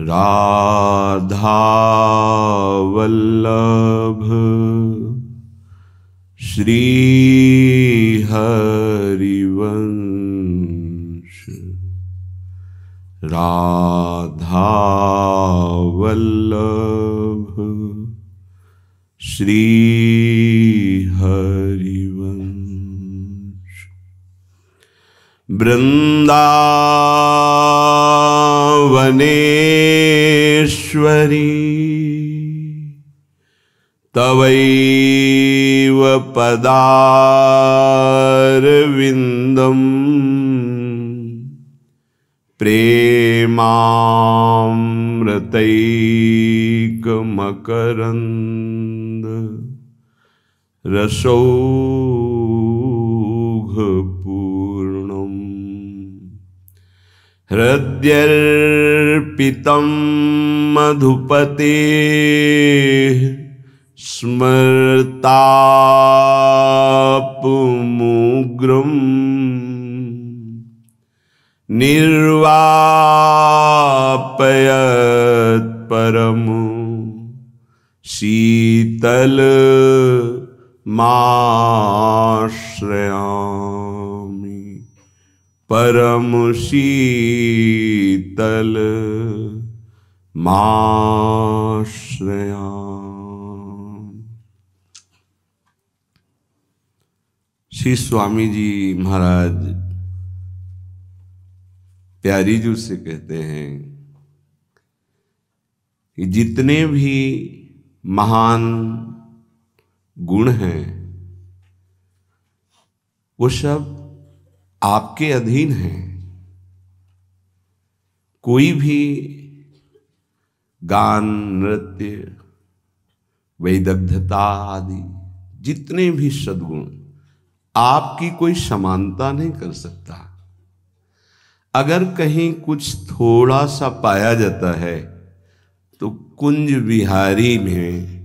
राधा वल्लभ श्री हरिवंश। राधा वल्लभ श्री हरिवंश। वृंदावनेश्वरी तवैव पदारविन्दम् प्रेमामृतैकमकरन्द रसौघपूर्णम्। हृद्यर्पितं मधुपतेः स्मर्तापुमुग्रम् निर्वापयत् परमु शीतलमाश्रयामि। परम शीतलमाश्रयामि। श्री स्वामी जी महाराज प्यारी जी से कहते हैं कि जितने भी महान गुण हैं वो सब आपके अधीन हैं। कोई भी गान, नृत्य, वैदग्ध्यता आदि जितने भी सद्गुण आपकी कोई समानता नहीं कर सकता। अगर कहीं कुछ थोड़ा सा पाया जाता है तो कुंज विहारी में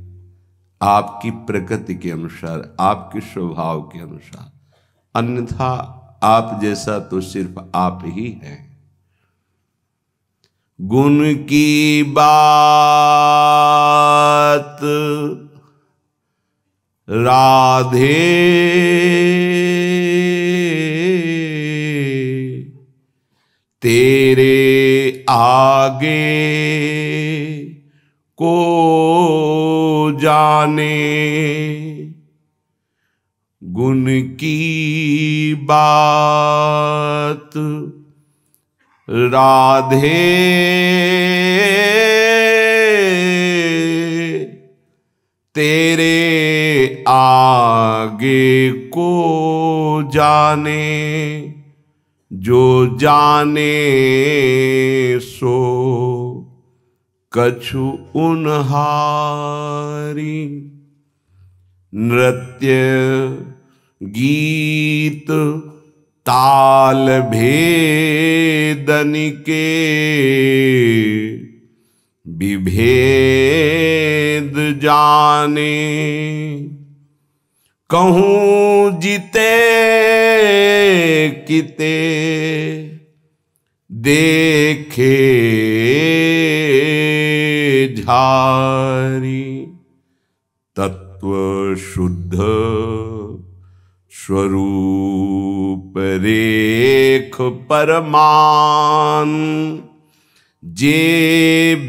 आपकी प्रकृति के अनुसार, आपके स्वभाव के अनुसार, अन्यथा आप जैसा तो सिर्फ आप ही हैं। गुण की बात राधे तेरे आगे को जाने। गुण की बात राधे तेरे आगे को जाने। जो जाने सो कछु उन्हारी। नृत्य गीत ताल भेदन के विभेद जाने। कहूँ जिते किते देखे झारी। तत्व शुद्ध स्वरूप रेख परमान। जे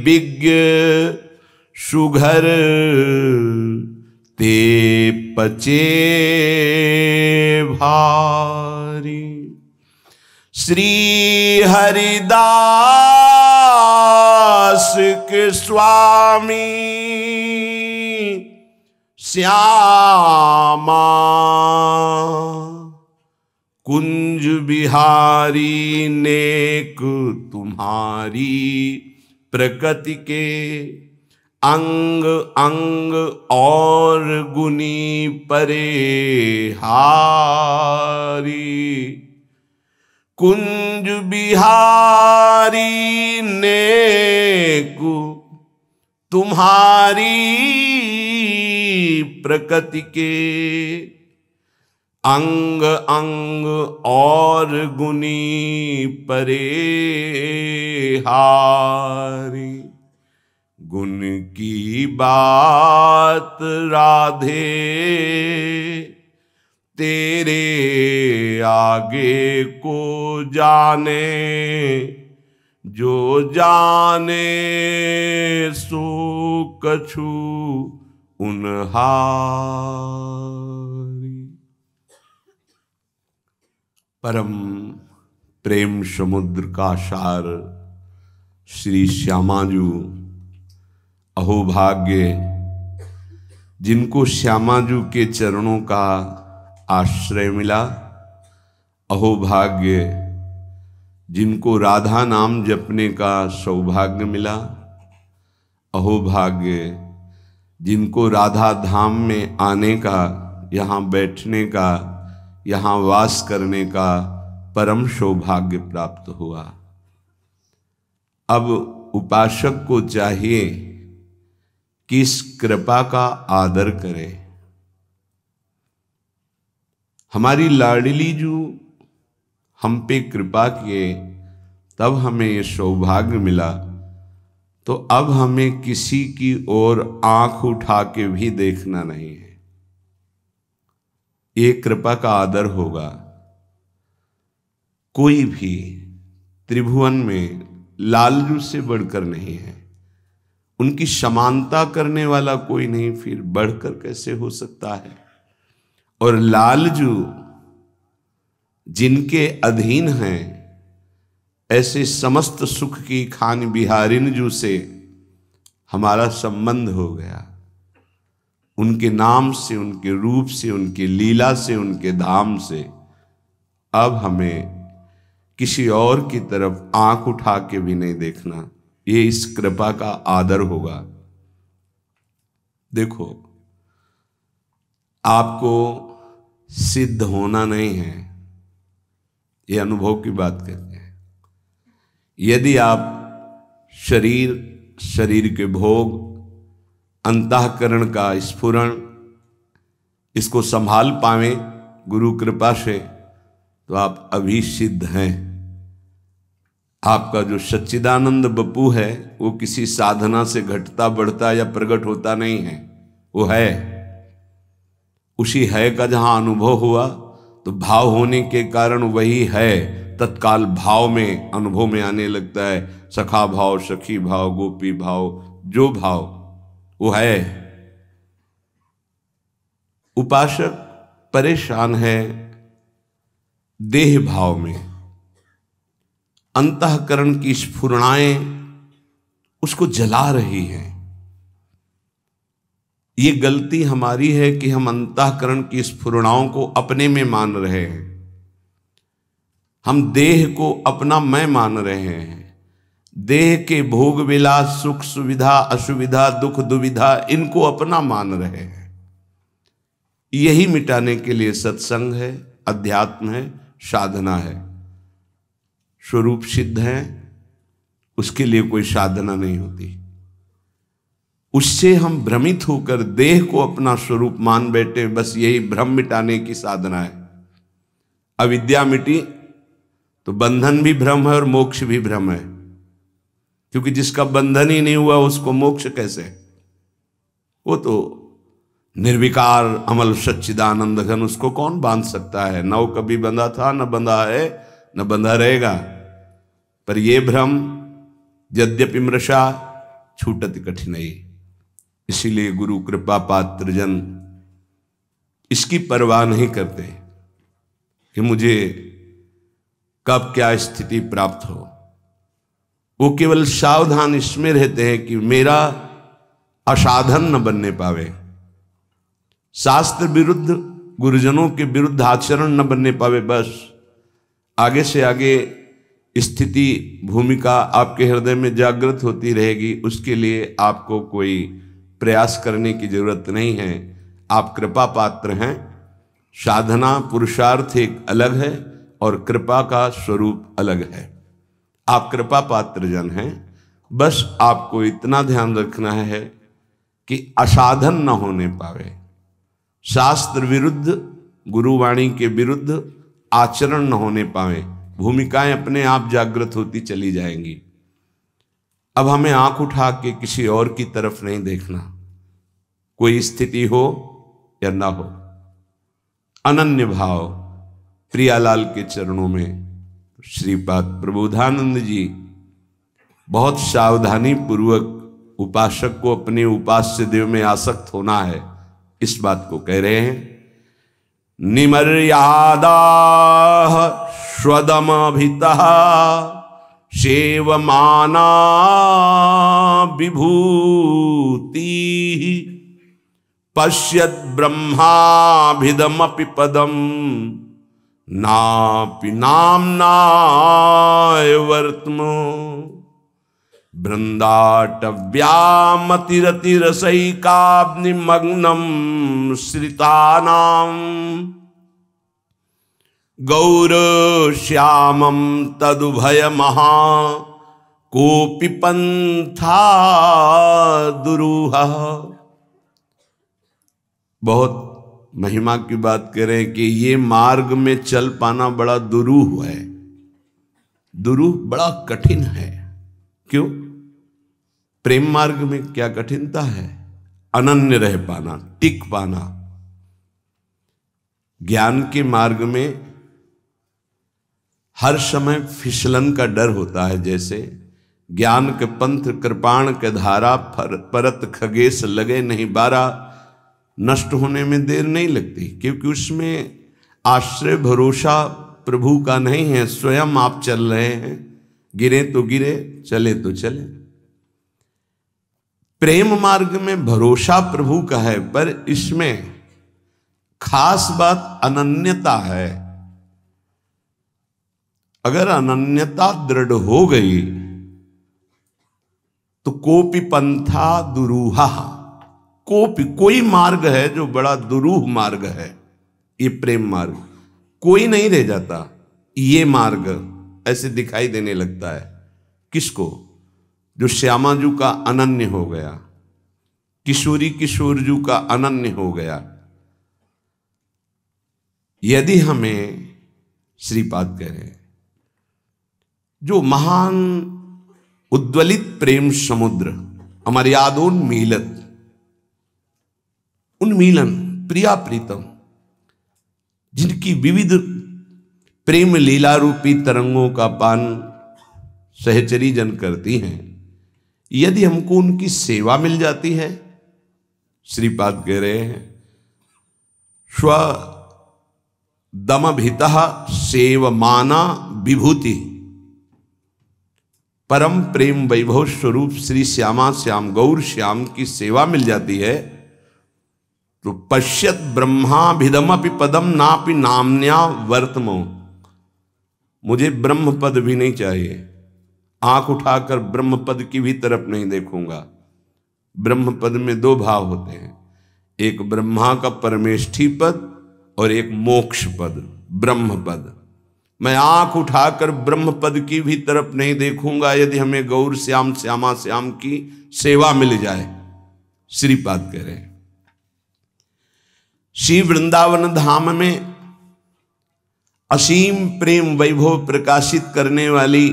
विज्ञ सुघर ते पचे भारी। श्री हरिदास के स्वामी श्यामा। कुंज बिहारी नेक तुम्हारी प्रकृति के अंग अंग और गुनी परे हारी। कुंज बिहारी नेक तुम्हारी प्रकृति के अंग अंग और गुनी परे हारी। गुण की बात राधे तेरे आगे को जाने, जो जाने सो कछु उन्हारी। परम प्रेम समुद्र का सार श्री श्यामाजू, अहोभाग्य जिनको श्यामाजू के चरणों का आश्रय मिला, अहोभाग्य जिनको राधा नाम जपने का सौभाग्य मिला, अहोभाग्य जिनको राधा धाम में आने का, यहाँ बैठने का, यहाँ वास करने का परम सौभाग्य प्राप्त हुआ। अब उपासक को चाहिए कि इस कृपा का आदर करे। हमारी लाडली जो हम पे कृपा किए, तब हमें ये सौभाग्य मिला, तो अब हमें किसी की ओर आंख उठा के भी देखना नहीं है। ये कृपा का आदर होगा। कोई भी त्रिभुवन में लालजू से बढ़कर नहीं है, उनकी समानता करने वाला कोई नहीं, फिर बढ़कर कैसे हो सकता है। और लालजू जिनके अधीन हैं, ऐसे समस्त सुख की खान बिहारिन जू से हमारा संबंध हो गया। उनके नाम से, उनके रूप से, उनकी लीला से, उनके धाम से अब हमें किसी और की तरफ आंख उठा के भी नहीं देखना। ये इस कृपा का आदर होगा। देखो, आपको सिद्ध होना नहीं है, ये अनुभव की बात कहते हैं। यदि आप शरीर के भोग, अंतःकरण का स्फुरण, इसको संभाल पावे गुरु कृपा से, तो आप अभी सिद्ध हैं। आपका जो सच्चिदानंद बपू है, वो किसी साधना से घटता बढ़ता या प्रकट होता नहीं है, वो है। उसी है का जहां अनुभव हुआ, तो भाव होने के कारण वही है तत्काल भाव में, अनुभव में आने लगता है। सखा भाव, सखी भाव, गोपी भाव, जो भाव वो है। उपासक परेशान है देह भाव में, अंतःकरण की स्फुरणाएं उसको जला रही हैं। ये गलती हमारी है कि हम अंतःकरण की स्फुरणाओं को अपने में मान रहे हैं। हम देह को अपना मैं मान रहे हैं। देह के भोग विलास, सुख सुविधा, असुविधा, दुख दुविधा, इनको अपना मान रहे हैं। यही मिटाने के लिए सत्संग है, अध्यात्म है, साधना है। स्वरूप सिद्ध है, उसके लिए कोई साधना नहीं होती। उससे हम भ्रमित होकर देह को अपना स्वरूप मान बैठे, बस यही भ्रम मिटाने की साधना है। अविद्या मिटी तो बंधन भी भ्रम है और मोक्ष भी भ्रम है, क्योंकि जिसका बंधन ही नहीं हुआ उसको मोक्ष कैसे? वो तो निर्विकार अमल सच्चिदानंद घन, उसको कौन बांध सकता है? न वो कभी बंधा था, न बंधा है, न बंधा रहेगा। पर ये भ्रम यद्यपि मृषा छूटति कठिनाई। इसीलिए गुरु कृपा पात्र जन इसकी परवाह नहीं करते कि मुझे कब क्या स्थिति प्राप्त हो। वो केवल सावधान इसमें रहते हैं कि मेरा असाधन न बनने पावे, शास्त्र विरुद्ध, गुरुजनों के विरुद्ध आचरण न बनने पावे। बस आगे से आगे स्थिति, भूमिका आपके हृदय में जागृत होती रहेगी। उसके लिए आपको कोई प्रयास करने की जरूरत नहीं है। आप कृपा पात्र हैं। साधना पुरुषार्थ एक अलग है और कृपा का स्वरूप अलग है। आप कृपा पात्र जन हैं। बस आपको इतना ध्यान रखना है कि असाधन न होने पावे, शास्त्र विरुद्ध, गुरुवाणी के विरुद्ध आचरण न होने पावे। भूमिकाएं अपने आप जागृत होती चली जाएंगी। अब हमें आंख उठा के किसी और की तरफ नहीं देखना, कोई स्थिति हो या ना हो, अनन्य भाव प्रियालाल के चरणों में। श्रीपाद प्रबोधानंद जी बहुत सावधानी पूर्वक उपासक को अपने उपास्य देव में आसक्त होना है, इस बात को कह रहे हैं। निमर्यादा स्वदमभितः सेवमाना विभूति पश्यत् ब्रह्माभिदमपि पदम नापि नाम्नाय वर्त्मो बृंदाटव्यामतिरतिरसैकाग्निमग्नं श्रितानां गौरश्यामं तदुभयमहा कोऽपि पंथा दुरूहः। बहुत महिमा की बात करें कि ये मार्ग में चल पाना बड़ा दुरूह है, दुरूह बड़ा कठिन है। क्यों? प्रेम मार्ग में क्या कठिनता है? अनन्य रह पाना, टिक पाना। ज्ञान के मार्ग में हर समय फिसलन का डर होता है। जैसे ज्ञान के पंथ कृपाण के धारा परत खगेश लगे नहीं बारा, नष्ट होने में देर नहीं लगती, क्योंकि उसमें आश्रय भरोसा प्रभु का नहीं है, स्वयं आप चल रहे हैं। गिरे तो गिरे, चले तो चले। प्रेम मार्ग में भरोसा प्रभु का है, पर इसमें खास बात अनन्यता है। अगर अनन्यता दृढ़ हो गई तो कोपि पंथा दुरूहा, कोई मार्ग है जो बड़ा दुरूह मार्ग है, ये प्रेम मार्ग। कोई नहीं रह जाता। ये मार्ग ऐसे दिखाई देने लगता है किसको? जो श्यामाजू का अनन्य हो गया, किशोरी किशोरजू का अनन्य हो गया। यदि हमें श्रीपाद कह रहे, जो महान उद्वलित प्रेम समुद्र अमर्यादोन्मीलन, उन्मीलन प्रिया प्रीतम, जिनकी विविध प्रेम लीला रूपी तरंगों का पान सहचरी जन करती हैं, यदि हमको उनकी सेवा मिल जाती है, श्रीपाद कह रहे हैं स्व दमभितः सेवमाना विभूति, परम प्रेम वैभव स्वरूप श्री श्यामा श्याम गौर श्याम की सेवा मिल जाती है, तो पश्यत ब्रह्माभिदमपि पदम नापि नाम्न्या वर्तमो। मुझे ब्रह्म पद भी नहीं चाहिए, आंख उठाकर ब्रह्म पद की भी तरफ नहीं देखूंगा। ब्रह्म पद में दो भाव होते हैं, एक ब्रह्मा का परमेष्ठी पद और एक मोक्ष पद, ब्रह्म पद। मैं आंख उठाकर ब्रह्म पद की भी तरफ नहीं देखूंगा यदि हमें गौर श्याम श्यामा श्याम की सेवा मिल जाए। श्रीपाद कह रहे हैं श्री वृंदावन धाम में असीम प्रेम वैभव प्रकाशित करने वाली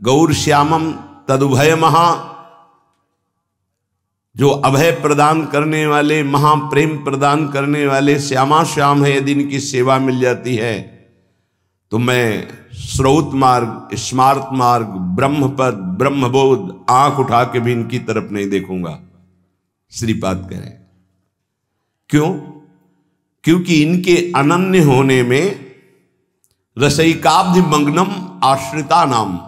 गौर श्यामम तदुभय महा, जो अभय प्रदान करने वाले, महाप्रेम प्रदान करने वाले श्यामा श्याम है, यदि इनकी सेवा मिल जाती है तो मैं स्रोत मार्ग, स्मार्त मार्ग, ब्रह्मपद, ब्रह्मबोध आंख उठा के भी इनकी तरफ नहीं देखूंगा। श्रीपाद कह रहे क्यों? क्योंकि इनके अनन्य होने में रसैकाब्धि मग्नम आश्रिता नाम,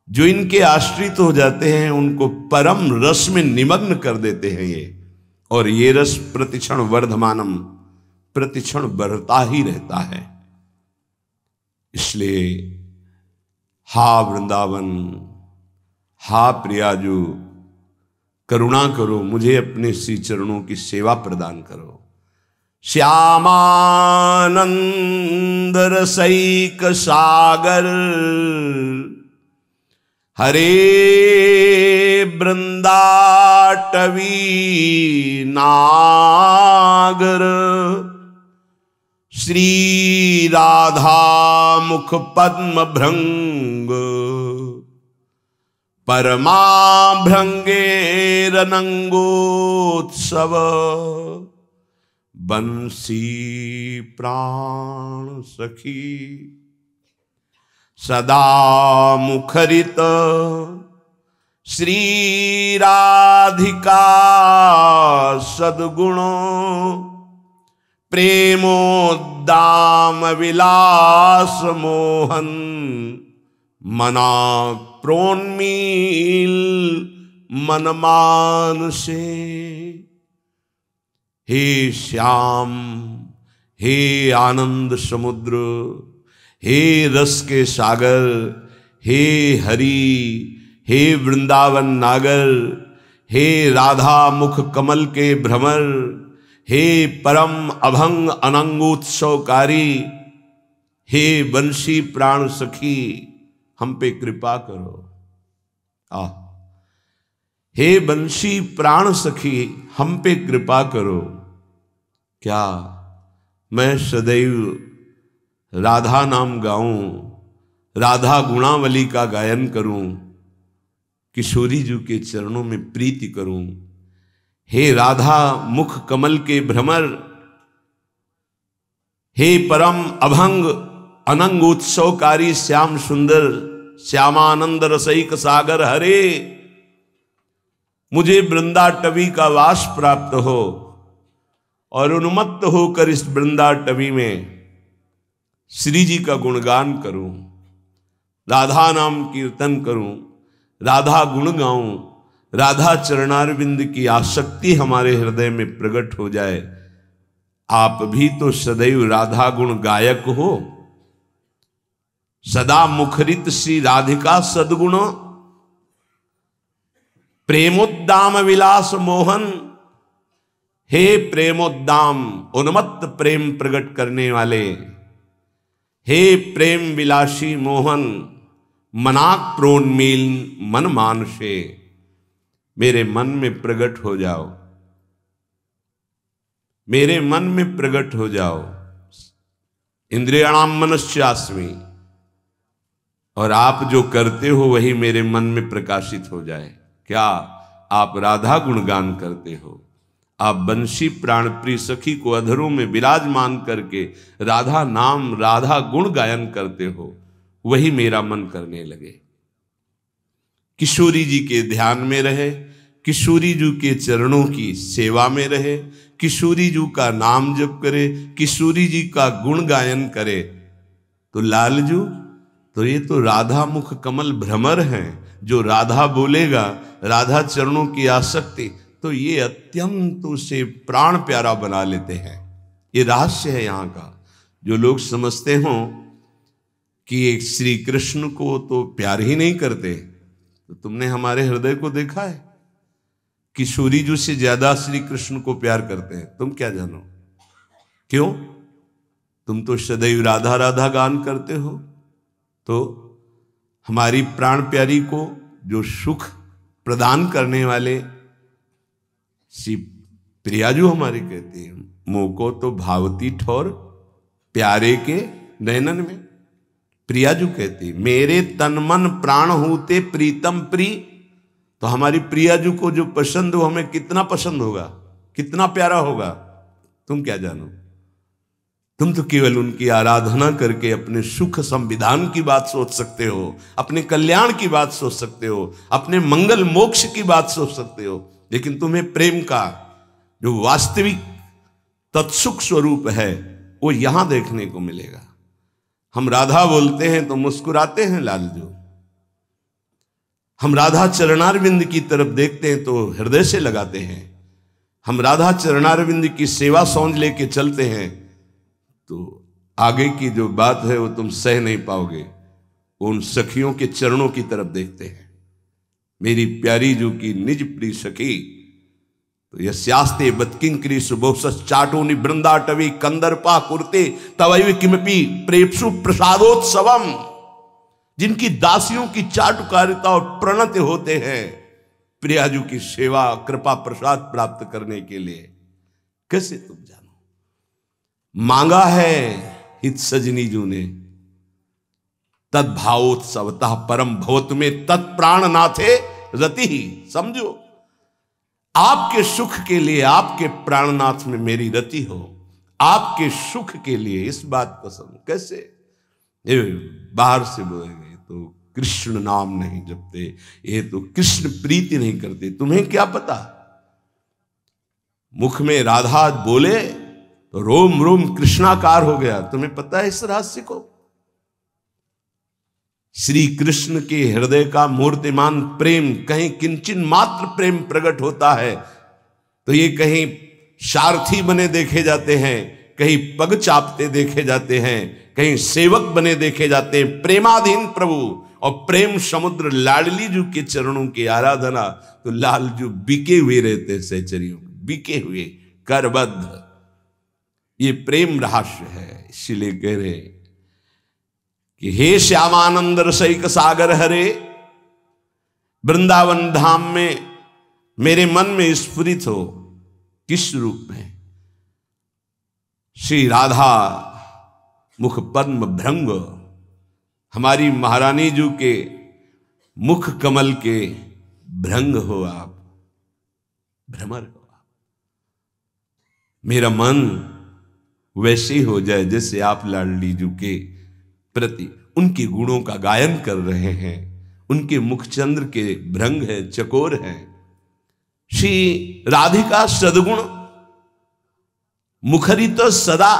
जो इनके आश्रित हो जाते हैं उनको परम रस में निमग्न कर देते हैं ये, और ये रस प्रतिक्षण वर्धमानम, प्रतिक्षण बढ़ता ही रहता है। इसलिए हा वृंदावन, हा प्रियाजू, करुणा करो, मुझे अपने श्री चरणों की सेवा प्रदान करो। श्यामानंद रसैक सागर हरे वृंदाटवी नागर, श्री राधा मुख पद्म भृंग परमाभृंगेरनंगोत्सव बंसी प्राण सखी सदा मुखरित श्री राधिका सद्गुण प्रेमोद्दाम विलास मोहन मना प्रोन्मील मनमान से। हे श्याम, हे आनंद समुद्र, हे रस के सागर, हे हरि, हे वृंदावन नागर, हे राधा मुख कमल के भ्रमर, हे परम अभंग अनंगोत्सवकारी, हे बंशी प्राण सखी, हम पे कृपा करो। हे बंशी प्राण सखी, हम पे कृपा करो। क्या मैं सदैव राधा नाम गाऊं, राधा गुणावली का गायन करूं, किशोरी जी के चरणों में प्रीति करूं। हे राधा मुख कमल के भ्रमर, हे परम अभंग अनंगोत्सवकारी श्याम सुंदर श्यामानंद रसैक सागर हरे, मुझे वृंदाटवी का वास प्राप्त हो और उन्मत्त होकर इस वृंदाटवी में श्री जी का गुणगान करूं, राधा नाम कीर्तन करूं, राधा गुण गाऊं, राधा चरणारविंद की आसक्ति हमारे हृदय में प्रकट हो जाए। आप भी तो सदैव राधा गुण गायक हो। सदा मुखरित श्री राधिका सद्गुण प्रेमोद्दाम विलास मोहन, हे प्रेमोद्दाम उन्मत्त प्रेम प्रकट करने वाले, हे प्रेम विलासी मोहन मनाक प्रोन्मील मन मानसे, मेरे मन में प्रकट हो जाओ, मेरे मन में प्रकट हो जाओ। इंद्रियाणाम मनस्यास्मि, और आप जो करते हो वही मेरे मन में प्रकाशित हो जाए। क्या आप राधा गुणगान करते हो? आप बंशी प्राण प्रिय सखी को अधरों में विराजमान करके राधा नाम राधा गुण गायन करते हो, वही मेरा मन करने लगे। किशोरी जी के ध्यान में रहे, किशोरी जी के चरणों की सेवा में रहे, किशोरी जी का नाम जप करे, किशोरी जी का गुण गायन करे, तो लालजू तो ये तो राधा मुख कमल भ्रमर हैं। जो राधा बोलेगा, राधा चरणों की आसक्ति, तो ये अत्यंत उसे प्राण प्यारा बना लेते हैं। ये रहस्य है यहाँ का। जो लोग समझते हों कि एक श्री कृष्ण को तो प्यार ही नहीं करते, तो तुमने हमारे हृदय को देखा है? किशोरी जी से ज्यादा श्री कृष्ण को प्यार करते हैं। तुम क्या जानो क्यों? तुम तो सदैव राधा राधा गान करते हो। तो हमारी प्राण प्यारी को जो सुख प्रदान करने वाले श्री प्रियाजू हमारे कहते हैं, मोको तो भावती ठोर प्यारे के नैनन में। प्रियाजू कहती मेरे तन मन प्राण होते प्रीतम प्री। तो हमारी प्रियाजू को जो पसंद हो, हमें कितना पसंद होगा, कितना प्यारा होगा, तुम क्या जानो। तुम तो केवल उनकी आराधना करके अपने सुख संविधान की बात सोच सकते हो, अपने कल्याण की बात सोच सकते हो, अपने मंगल मोक्ष की बात सोच सकते हो, लेकिन तुम्हें प्रेम का जो वास्तविक तत्सुख स्वरूप है वो यहां देखने को मिलेगा। हम राधा बोलते हैं तो मुस्कुराते हैं लालजू, हम राधा चरणारविंद की तरफ देखते हैं तो हृदय से लगाते हैं, हम राधा चरणारविंद की सेवा सौंध लेके चलते हैं तो आगे की जो बात है वो तुम सह नहीं पाओगे। उन सखियों के चरणों की तरफ देखते हैं। मेरी प्यारी जो की निज प्रिय सखी, तो यस्यास्ते बत्किंकरी सुबोसस चाटोनि वृंदाटवी कंदर्पा कुर्ते तवैव किमपि प्रेप्सु प्रसादोत्सवम। जिनकी दासियों की चाटुकारिता और प्रणत होते हैं प्रियाजू की सेवा कृपा प्रसाद प्राप्त करने के लिए। कैसे तुम जानो, मांगा है हित सजनी जू ने तद्भावोत्सवतः परम भवत में तत्प्राण नाथे रति ही। समझो, आपके सुख के लिए, आपके प्राणनाथ में मेरी रति हो, आपके सुख के लिए। इस बात को समझ। कैसे? ये बाहर से बोलेंगे तो कृष्ण नाम नहीं जपते, ये तो कृष्ण प्रीति नहीं करते। तुम्हें क्या पता? मुख में राधा बोले तो रोम रोम कृष्णाकार हो गया। तुम्हें पता है इस रहस्य को? श्री कृष्ण के हृदय का मूर्तिमान प्रेम कहीं किंचन मात्र प्रेम प्रकट होता है तो ये कहीं सारथी बने देखे जाते हैं, कहीं पग चापते देखे जाते हैं, कहीं सेवक बने देखे जाते हैं। प्रेमाधीन प्रभु और प्रेम समुद्र लाडली जू के चरणों की आराधना तो लालजू बिके हुए रहते, सहचरियों बिके हुए, करबद्ध। ये प्रेम रहस्य है। इसीलिए कह रहे कि हे श्यामानंद रसैक सागर हरे, वृंदावन धाम में मेरे मन में स्फुरित हो। किस रूप में? श्री राधा मुख पद्म भृंग, हमारी महारानी जी के मुख कमल के भृंग हो आप, भ्रमर हो आप। मेरा मन वैसे ही हो जाए जैसे आप लाडली जी के प्रति उनके गुणों का गायन कर रहे हैं। उनके मुखचंद्र के भृंग है, चकोर है। श्री राधिका सदगुण मुखरित सदा,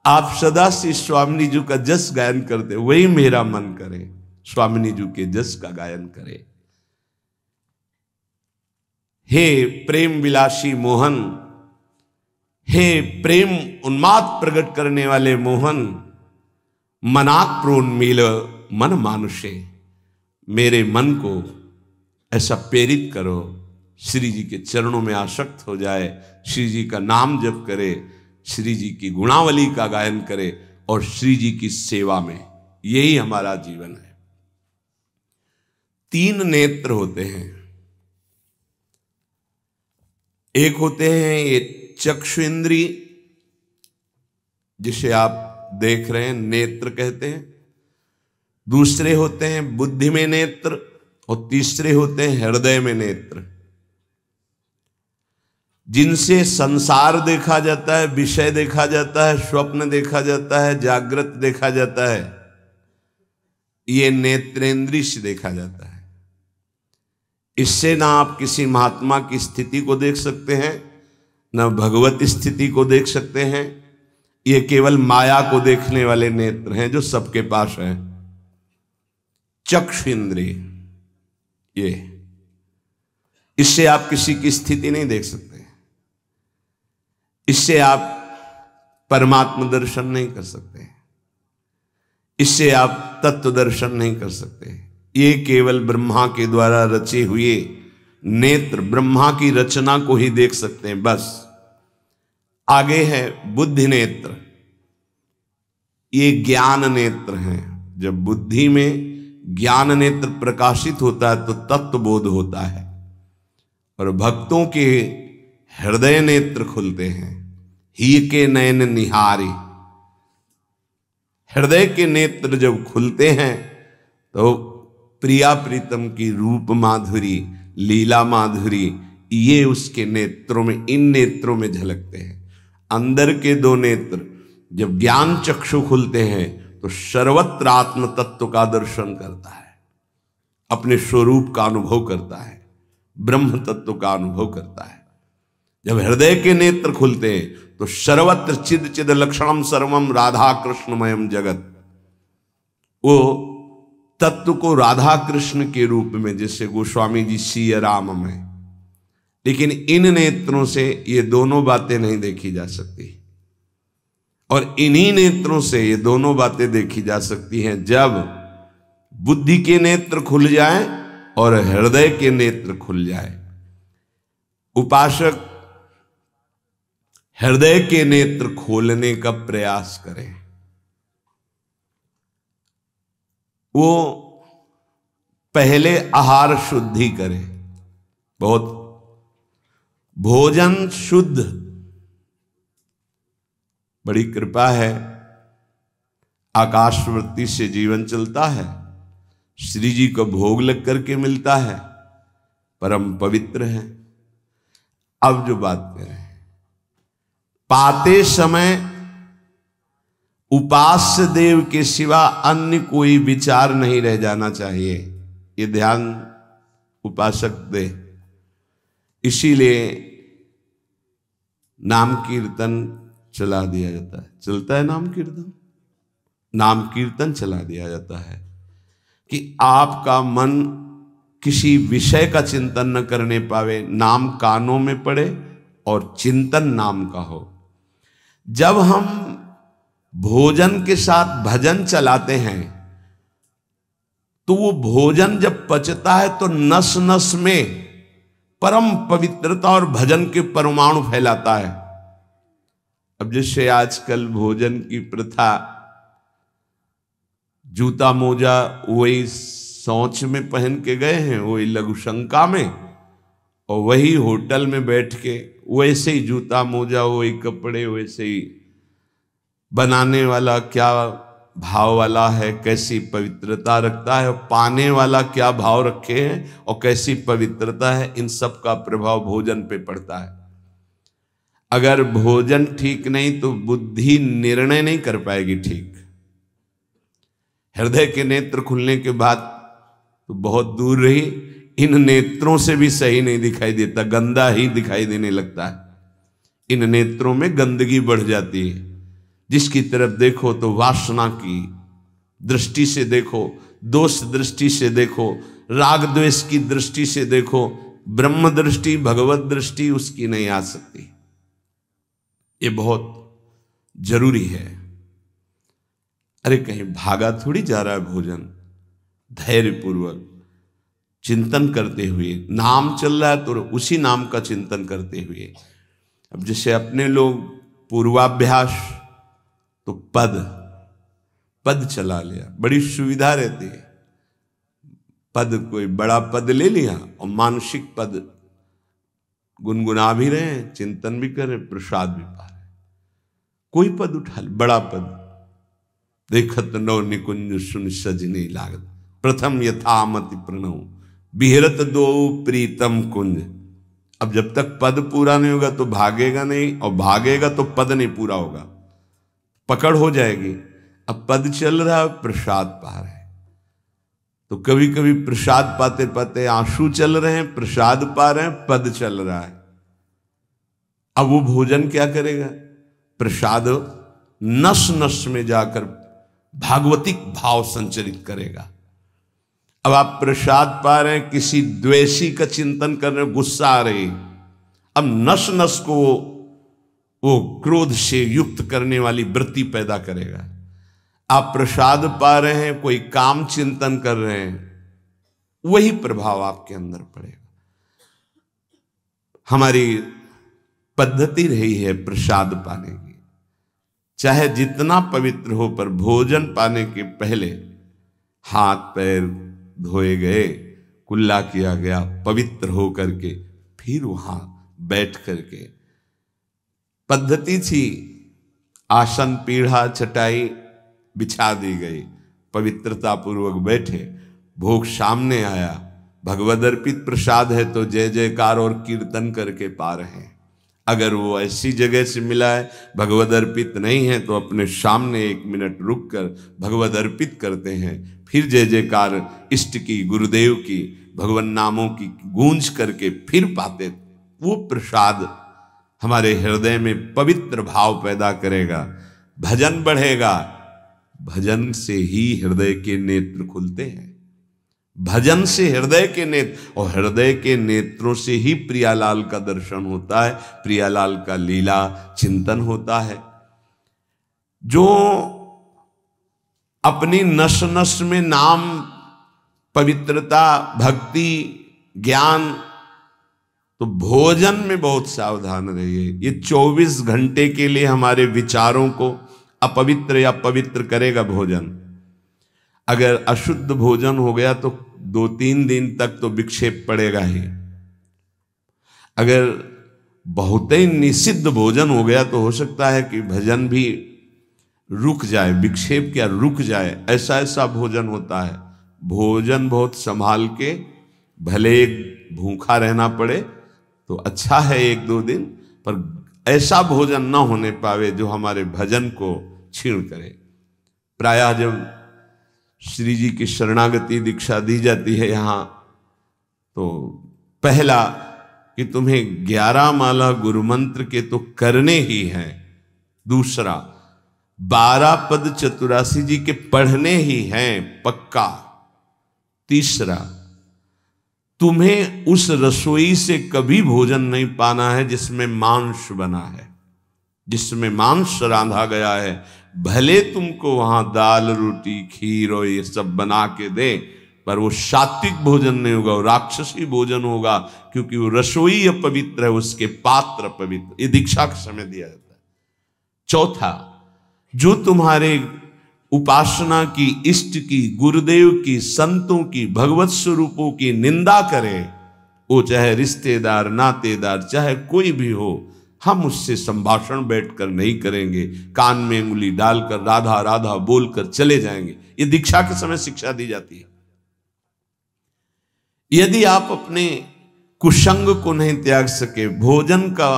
आप सदा से स्वामिनी जी का जस गायन करते, वही मेरा मन करे स्वामिनी जी के जस का गायन करे। हे प्रेम विलासी मोहन, हे प्रेम उन्माद प्रकट करने वाले मोहन, मनाक प्रोन्मील मन मानुषे, मेरे मन को ऐसा प्रेरित करो श्री जी के चरणों में आसक्त हो जाए, श्री जी का नाम जप करे, श्री जी की गुणावली का गायन करे और श्री जी की सेवा में। यही हमारा जीवन है। 3 नेत्र होते हैं। एक होते हैं ये चक्षु इंद्री, जिसे आप देख रहे हैं, नेत्र कहते हैं। दूसरे होते हैं बुद्धि में नेत्र और तीसरे होते हैं हृदय में नेत्र, जिनसे संसार देखा जाता है, विषय देखा जाता है, स्वप्न देखा जाता है, जागृत देखा जाता है। ये नेत्रेंद्रिय से देखा जाता है। इससे ना आप किसी महात्मा की स्थिति को देख सकते हैं, ना भगवत स्थिति को देख सकते हैं। ये केवल माया को देखने वाले नेत्र हैं जो सबके पास हैं। चक्षु इंद्रिय, ये इससे आप किसी की स्थिति नहीं देख सकते, इससे आप परमात्मा दर्शन नहीं कर सकते, इससे आप तत्व दर्शन नहीं कर सकते। ये केवल ब्रह्मा के द्वारा रचे हुए नेत्र, ब्रह्मा की रचना को ही देख सकते हैं, बस। आगे है बुद्धि नेत्र। ये ज्ञान नेत्र हैं। जब बुद्धि में ज्ञान नेत्र प्रकाशित होता है तो तत्व बोध होता है और भक्तों के हृदय नेत्र खुलते हैं। ही के नयन निहारे, हृदय के नेत्र जब खुलते हैं तो प्रिया प्रीतम की रूप माधुरी, लीला माधुरी, ये उसके नेत्रों में, इन नेत्रों में झलकते हैं। अंदर के 2 नेत्र जब ज्ञान चक्षु खुलते हैं तो सर्वत्र आत्म तत्व का दर्शन करता है, अपने स्वरूप का अनुभव करता है, ब्रह्म तत्व का अनुभव करता है। जब हृदय के नेत्र खुलते हैं तो सर्वत्र चिद चिद लक्षणम सर्वम राधा कृष्णमयम जगत, वो तत्व को राधा कृष्ण के रूप में, जैसे गोस्वामी जी सिया राम में। लेकिन इन नेत्रों से ये दोनों बातें नहीं देखी जा सकती, और इन्हीं नेत्रों से ये दोनों बातें देखी जा सकती हैं जब बुद्धि के नेत्र खुल जाए और हृदय के नेत्र खुल जाए। उपासक हृदय के नेत्र खोलने का प्रयास करें। वो पहले आहार शुद्धि करें, बहुत भोजन शुद्ध। बड़ी कृपा है, आकाशवृत्ति से जीवन चलता है, श्री जी को भोग लग करके मिलता है, परम पवित्र है। अब जो बात करें, पाते समय उपास्य देव के सिवा अन्य कोई विचार नहीं रह जाना चाहिए, ये ध्यान उपासक दे। इसीलिए नाम कीर्तन चला दिया जाता है। चलता है नाम कीर्तन, नाम कीर्तन चला दिया जाता है कि आपका मन किसी विषय का चिंतन न करने पावे, नाम कानों में पड़े और चिंतन नाम का हो। जब हम भोजन के साथ भजन चलाते हैं तो वो भोजन जब पचता है तो नस नस में परम पवित्रता और भजन के परमाणु फैलाता है। अब जैसे आजकल भोजन की प्रथा, जूता मोजा वही शौच में पहन के गए हैं, वही लघुशंका में, और वही होटल में बैठ के वैसे ही जूता मोजा, वही कपड़े, वैसे ही बनाने वाला क्या भाव वाला है, कैसी पवित्रता रखता है, और पाने वाला क्या भाव रखे हैं और कैसी पवित्रता है, इन सब का प्रभाव भोजन पे पड़ता है। अगर भोजन ठीक नहीं तो बुद्धि निर्णय नहीं कर पाएगी ठीक। हृदय के नेत्र खुलने के बाद तो बहुत दूर रही, इन नेत्रों से भी सही नहीं दिखाई देता, गंदा ही दिखाई देने लगता है। इन नेत्रों में गंदगी बढ़ जाती है। जिसकी तरफ देखो तो वासना की दृष्टि से देखो, दोष दृष्टि से देखो, राग द्वेष की दृष्टि से देखो, ब्रह्म दृष्टि भगवत दृष्टि उसकी नहीं आ सकती। ये बहुत जरूरी है। अरे कहीं भागा थोड़ी जा रहा है भोजन, धैर्य पूर्वक चिंतन करते हुए, नाम चल रहा है तो उसी नाम का चिंतन करते हुए। अब जैसे अपने लोग पूर्वाभ्यास तो पद चला लिया, बड़ी सुविधा रहती है। पद, कोई बड़ा पद ले लिया और मानसिक पद गुनगुना भी रहे हैं, चिंतन भी कर रहे, प्रसाद भी पा रहे। कोई पद उठा ले, बड़ा पद, देखत नौ निकुंज सुन सजनी लागत, प्रथम यथामति प्रणव बिहरत दो प्रीतम कुंज। अब जब तक पद पूरा नहीं होगा तो भागेगा नहीं, और भागेगा तो पद नहीं पूरा होगा, पकड़ हो जाएगी। अब पद चल रहा है, प्रसाद पा रहे हैं, तो कभी कभी प्रसाद पाते पाते आंसू चल रहे हैं, प्रसाद पा रहे हैं, पद चल रहा है। अब वो भोजन क्या करेगा? प्रसाद नस नस में जाकर भागवतिक भाव संचरित करेगा। अब आप प्रसाद पा रहे हैं, किसी द्वेषी का चिंतन कर रहे हैं, गुस्सा आ रही, अब नस नस को वो क्रोध से युक्त करने वाली वृत्ति पैदा करेगा। आप प्रसाद पा रहे हैं, कोई काम चिंतन कर रहे हैं, वही प्रभाव आपके अंदर पड़ेगा। हमारी पद्धति रही है प्रसाद पाने की, चाहे जितना पवित्र हो, पर भोजन पाने के पहले हाथ पैर धोए गए, कुल्ला किया गया, पवित्र हो करके फिर वहां बैठ करके, पद्धति थी आसन पीढ़ा चटाई बिछा दी गई, पवित्रता पूर्वक बैठे, भोग सामने आया, भगवद अर्पित प्रसाद है तो जय जयकार और कीर्तन करके पा रहे हैं। अगर वो ऐसी जगह से मिला है, भगवद अर्पित नहीं है, तो अपने सामने 1 मिनट रुक कर भगवद अर्पित करते हैं, फिर जय जयकार इष्ट की, गुरुदेव की, भगवान नामों की गूंज करके फिर पाते। वो प्रसाद हमारे हृदय में पवित्र भाव पैदा करेगा, भजन बढ़ेगा। भजन से ही हृदय के नेत्र खुलते हैं, भजन से हृदय के नेत्र, और हृदय के नेत्रों से ही प्रियालाल का दर्शन होता है, प्रियालाल का लीला चिंतन होता है। जो अपनी नस नस में नाम, पवित्रता, भक्ति, ज्ञान, तो भोजन में बहुत सावधान रहिए। ये 24 घंटे के लिए हमारे विचारों को अपवित्र या पवित्र करेगा भोजन। अगर अशुद्ध भोजन हो गया तो 2-3 दिन तक तो विक्षेप पड़ेगा ही। अगर बहुत ही निषिद्ध भोजन हो गया तो हो सकता है कि भजन भी रुक जाए, विक्षेप क्या रुक जाए, ऐसा ऐसा भोजन होता है। भोजन बहुत संभाल के, भले भूखा रहना पड़े तो अच्छा है 1-2 दिन, पर ऐसा भोजन न होने पावे जो हमारे भजन को क्षीण करे। प्रायः जब श्री जी की शरणागति दीक्षा दी जाती है यहाँ, तो पहला कि तुम्हें 11 माला गुरु मंत्र के तो करने ही हैं, दूसरा 12 पद चतुरासी जी के पढ़ने ही हैं पक्का, तीसरा तुम्हें उस रसोई से कभी भोजन नहीं पाना है जिसमें मांस बना है, जिसमें मांस रांधा गया है। भले तुमको वहां दाल रोटी खीर और ये सब बना के दे, पर वो सात्विक भोजन नहीं होगा, वो राक्षसी भोजन होगा, क्योंकि वो रसोई अपवित्र है, उसके पात्र अपवित्र। ये दीक्षा के समय दिया जाता है। चौथा, जो तुम्हारे उपासना की, इष्ट की, गुरुदेव की, संतों की, भगवत स्वरूपों की निंदा करे, वो चाहे रिश्तेदार नातेदार चाहे कोई भी हो, हम उससे संभाषण बैठकर नहीं करेंगे, कान में उंगली डालकर राधा राधा बोलकर चले जाएंगे। ये दीक्षा के समय शिक्षा दी जाती है। यदि आप अपने कुसंग को नहीं त्याग सके, भोजन का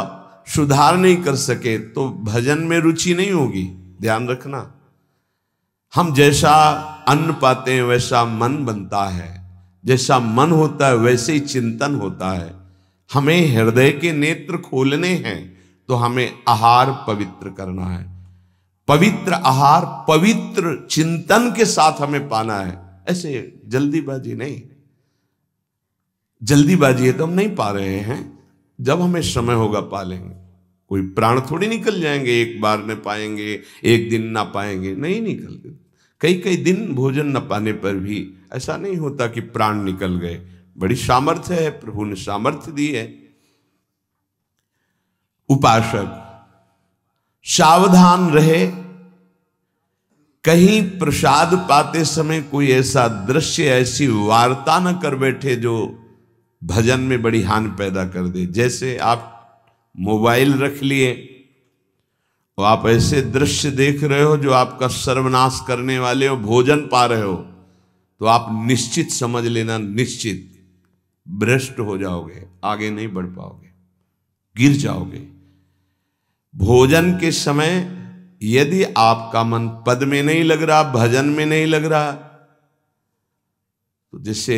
सुधार नहीं कर सके, तो भजन में रुचि नहीं होगी। ध्यान रखना, हम जैसा अन्न पाते हैं वैसा मन बनता है, जैसा मन होता है वैसे ही चिंतन होता है। हमें हृदय के नेत्र खोलने हैं तो हमें आहार पवित्र करना है। पवित्र आहार पवित्र चिंतन के साथ हमें पाना है, ऐसे जल्दीबाजी नहीं। जल्दीबाजी है तो हम नहीं पा रहे हैं, जब हमें समय होगा पा लेंगे। कोई प्राण थोड़ी निकल जाएंगे, एक बार न पाएंगे, एक दिन ना पाएंगे, नहीं निकलते। कई कई दिन भोजन न पाने पर भी ऐसा नहीं होता कि प्राण निकल गए। बड़ी सामर्थ्य है, प्रभु ने सामर्थ्य दी है। उपासक सावधान रहे, कहीं प्रसाद पाते समय कोई ऐसा दृश्य, ऐसी वार्ता न कर बैठे जो भजन में बड़ी हानि पैदा कर दे। जैसे आप मोबाइल रख लिए और आप ऐसे दृश्य देख रहे हो जो आपका सर्वनाश करने वाले हो, भोजन पा रहे हो, तो आप निश्चित समझ लेना, निश्चित भ्रष्ट हो जाओगे, आगे नहीं बढ़ पाओगे, गिर जाओगे। भोजन के समय यदि आपका मन पद में नहीं लग रहा, भजन में नहीं लग रहा, तो जैसे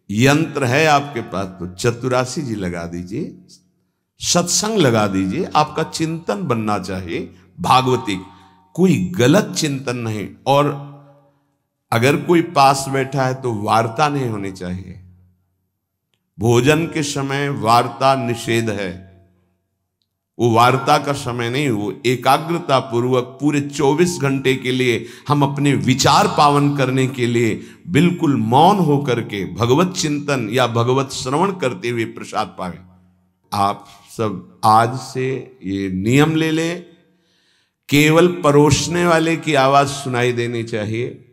यंत्र है आपके पास, तो चतुरासी जी लगा दीजिए, सत्संग लगा दीजिए। आपका चिंतन बनना चाहिए भागवती, कोई गलत चिंतन नहीं। और अगर कोई पास बैठा है तो वार्ता नहीं होनी चाहिए। भोजन के समय वार्ता निषेध है, वो वार्ता का समय नहीं, वो एकाग्रता पूर्वक पूरे 24 घंटे के लिए हम अपने विचार पावन करने के लिए बिल्कुल मौन होकर के भगवत चिंतन या भगवत श्रवण करते हुए प्रसाद पावे। आप सब आज से ये नियम ले लें, केवल परोसने वाले की आवाज सुनाई देनी चाहिए।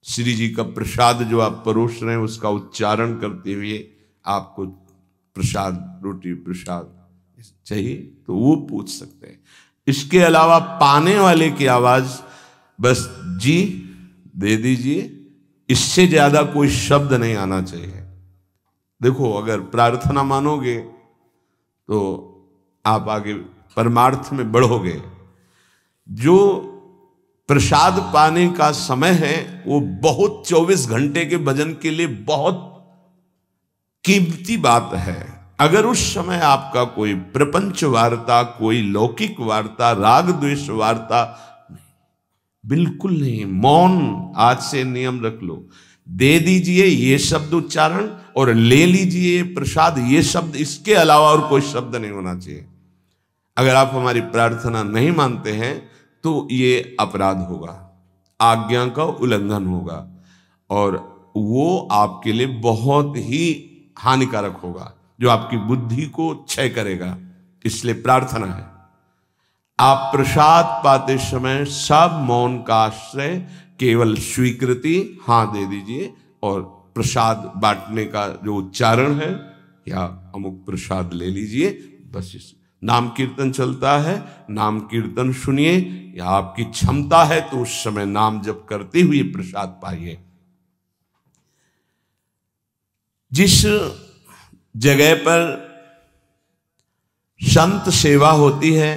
श्री जी का प्रसाद जो आप परोस रहे हैं उसका उच्चारण करते हुए आपको प्रसाद, रोटी प्रसाद चाहिए तो वो पूछ सकते हैं। इसके अलावा पाने वाले की आवाज बस जी दे दीजिए, इससे ज्यादा कोई शब्द नहीं आना चाहिए। देखो, अगर प्रार्थना मानोगे तो आप आगे परमार्थ में बढ़ोगे। जो प्रसाद पाने का समय है वो बहुत 24 घंटे के भजन के लिए बहुत कीमती बात है। अगर उस समय आपका कोई प्रपंच वार्ता, कोई लौकिक वार्ता, राग द्वेष वार्ता, बिल्कुल नहीं, मौन आज से नियम रख लो। दे दीजिए ये शब्द उच्चारण और ले लीजिए प्रसाद, ये शब्द, इसके अलावा और कोई शब्द नहीं होना चाहिए। अगर आप हमारी प्रार्थना नहीं मानते हैं तो ये अपराध होगा, आज्ञा का उल्लंघन होगा और वो आपके लिए बहुत ही हानिकारक होगा, जो आपकी बुद्धि को क्षय करेगा। इसलिए प्रार्थना है, आप प्रसाद पाते समय सब मौन का आश्रय, केवल स्वीकृति हाँ दे दीजिए और प्रसाद बांटने का जो उच्चारण है या अमुक प्रसाद ले लीजिए, बस इस नाम कीर्तन चलता है, नाम कीर्तन सुनिए, या आपकी क्षमता है तो उस समय नाम जप करते हुए प्रसाद पाइए। जिस जगह पर संत सेवा होती है,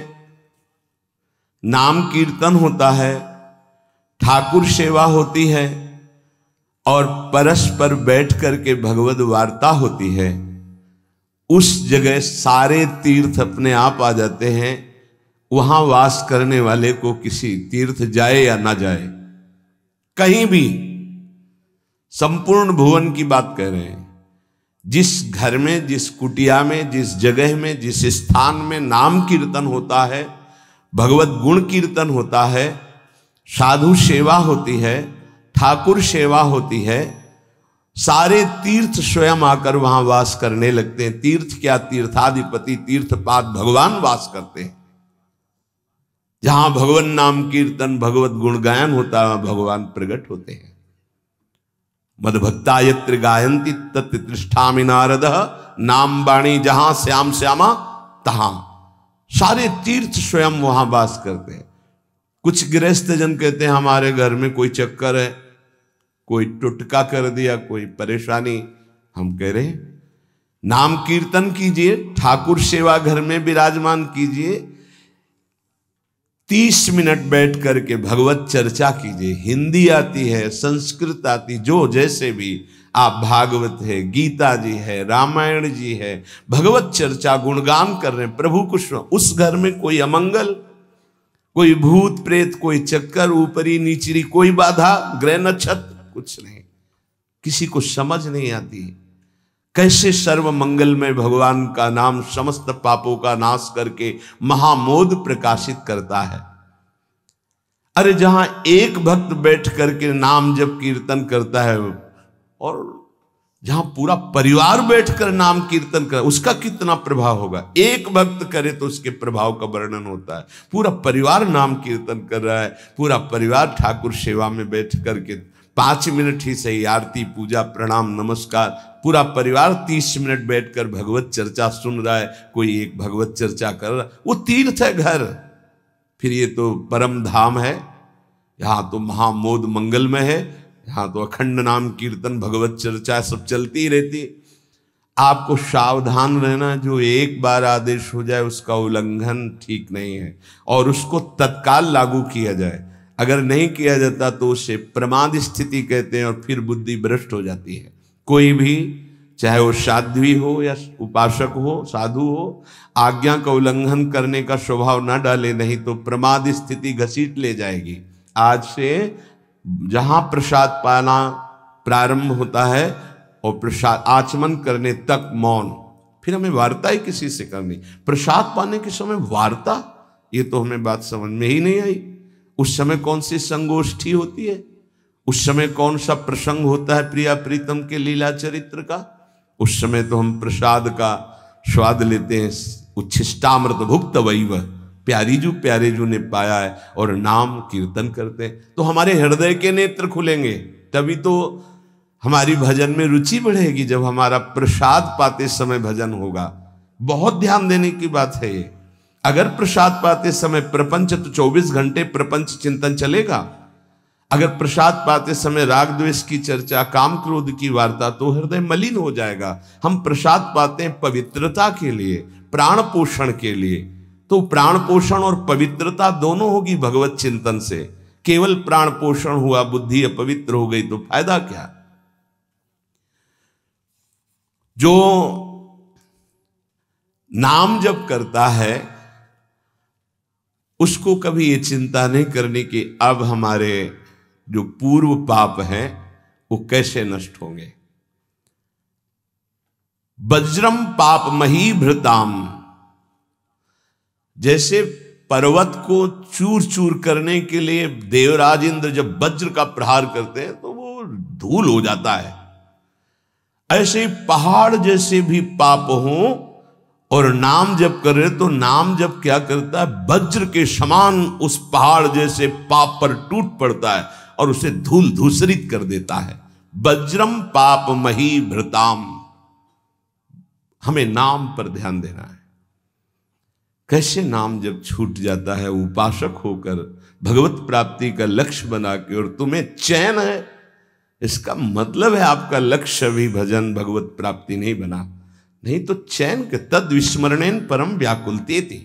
नाम कीर्तन होता है, ठाकुर सेवा होती है और परस्पर बैठ करके भगवद वार्ता होती है, उस जगह सारे तीर्थ अपने आप आ जाते हैं। वहां वास करने वाले को किसी तीर्थ जाए या ना जाए, कहीं भी, संपूर्ण भुवन की बात कह रहे हैं, जिस घर में, जिस कुटिया में, जिस जगह में, जिस स्थान में नाम कीर्तन होता है, भगवत गुण कीर्तन होता है, साधु सेवा होती है, ठाकुर सेवा होती है, सारे तीर्थ स्वयं आकर वहां वास करने लगते हैं। तीर्थ क्या, तीर्थाधिपति तीर्थपाद भगवान वास करते हैं। जहां भगवान नाम कीर्तन, भगवत गुण गायन होता है, भगवान प्रकट होते हैं। मदभक्ता यत्र गायन्ति तत्र तिष्ठामि नारद, नाम वाणी जहां श्याम श्यामा तहां। सारे तीर्थ स्वयं वहां वास करते हैं। कुछ गृहस्थ जन कहते हैं हमारे घर में कोई चक्कर है, कोई टुटका कर दिया, कोई परेशानी। हम कह रहे हैं नाम कीर्तन कीजिए, ठाकुर सेवा घर में विराजमान कीजिए, 30 मिनट बैठ करके भगवत चर्चा कीजिए। हिंदी आती है, संस्कृत आती, जो जैसे भी आप, भागवत है, गीता जी है, रामायण जी है, भगवत चर्चा गुणगान कर रहे हैं प्रभु को। उस घर में कोई अमंगल, कोई भूत प्रेत, कोई चक्कर, ऊपरी नीचरी कोई बाधा, ग्रह नक्षत्र कुछ नहीं, किसी को समझ नहीं आती कैसे सर्व मंगल में भगवान का नाम समस्त पापों का नाश करके महामोद प्रकाशित करता है। अरे जहां एक भक्त बैठ करके नाम जब कीर्तन करता है और जहां पूरा परिवार बैठकर नाम कीर्तन कर, उसका कितना प्रभाव होगा। एक भक्त करे तो उसके प्रभाव का वर्णन होता है। पूरा परिवार नाम कीर्तन कर रहा है, पूरा परिवार ठाकुर सेवा में बैठ करके 5 मिनट ही सही, आरती पूजा प्रणाम नमस्कार, पूरा परिवार 30 मिनट बैठकर भगवत चर्चा सुन रहा है, कोई एक भगवत चर्चा कर रहा है, वो तीर्थ है घर। फिर ये तो परम धाम है, यहाँ तो महामोद मंगलमय है, यहाँ तो अखंड नाम कीर्तन भगवत चर्चा सब चलती ही रहती। आपको सावधान रहना, जो एक बार आदेश हो जाए उसका उल्लंघन ठीक नहीं है, और उसको तत्काल लागू किया जाए। अगर नहीं किया जाता तो उसे प्रमाद स्थिति कहते हैं, और फिर बुद्धि भ्रष्ट हो जाती है। कोई भी, चाहे वो साध्वी हो या उपासक हो, साधु हो, आज्ञा का उल्लंघन करने का स्वभाव ना डाले, नहीं तो प्रमाद स्थिति घसीट ले जाएगी। आज से जहां प्रसाद पाना प्रारंभ होता है और प्रसाद आचमन करने तक मौन, फिर हमें वार्ता ही किसी से करनी। प्रसाद पाने के समय वार्ता, ये तो हमें बात समझ में ही नहीं आई। उस समय कौन सी संगोष्ठी होती है, उस समय कौन सा प्रसंग होता है प्रिया प्रीतम के लीला चरित्र का। उस समय तो हम प्रसाद का स्वाद लेते हैं, उच्छिष्टामृत भुक्त वैव, प्यारी जो प्यारे जो ने पाया है, और नाम कीर्तन करते हैं तो हमारे हृदय के नेत्र खुलेंगे। तभी तो हमारी भजन में रुचि बढ़ेगी, जब हमारा प्रसाद पाते समय भजन होगा। बहुत ध्यान देने की बात है ये। अगर प्रसाद पाते समय प्रपंच, तो 24 घंटे प्रपंच चिंतन चलेगा। अगर प्रसाद पाते समय राग द्वेष की चर्चा, काम क्रोध की वार्ता, तो हृदय मलिन हो जाएगा। हम प्रसाद पाते हैं पवित्रता के लिए, प्राण पोषण के लिए, तो प्राण पोषण और पवित्रता दोनों होगी भगवत चिंतन से। केवल प्राण पोषण हुआ, बुद्धि अपवित्र हो गई तो फायदा क्या। जो नाम जप करता है उसको कभी ये चिंता नहीं करनी कि अब हमारे जो पूर्व पाप हैं वो कैसे नष्ट होंगे। वज्रम पाप मही भृताम, जैसे पर्वत को चूर चूर करने के लिए देवराज इंद्र जब वज्र का प्रहार करते हैं तो वो धूल हो जाता है, ऐसे ही पहाड़ जैसे भी पाप हों और नाम जप कर रहे तो नाम जप क्या करता है, वज्र के समान उस पहाड़ जैसे पाप पर टूट पड़ता है और उसे धूल धूसरित कर देता है। वज्रम पाप मही भृताम, हमें नाम पर ध्यान देना है। कैसे नाम जब छूट जाता है उपासक होकर भगवत प्राप्ति का लक्ष्य बना के, और तुम्हें चैन है, इसका मतलब है आपका लक्ष्य भी भजन भगवत प्राप्ति नहीं बना। नहीं तो चैन के तद विस्मरणेन परम व्याकुलते थे।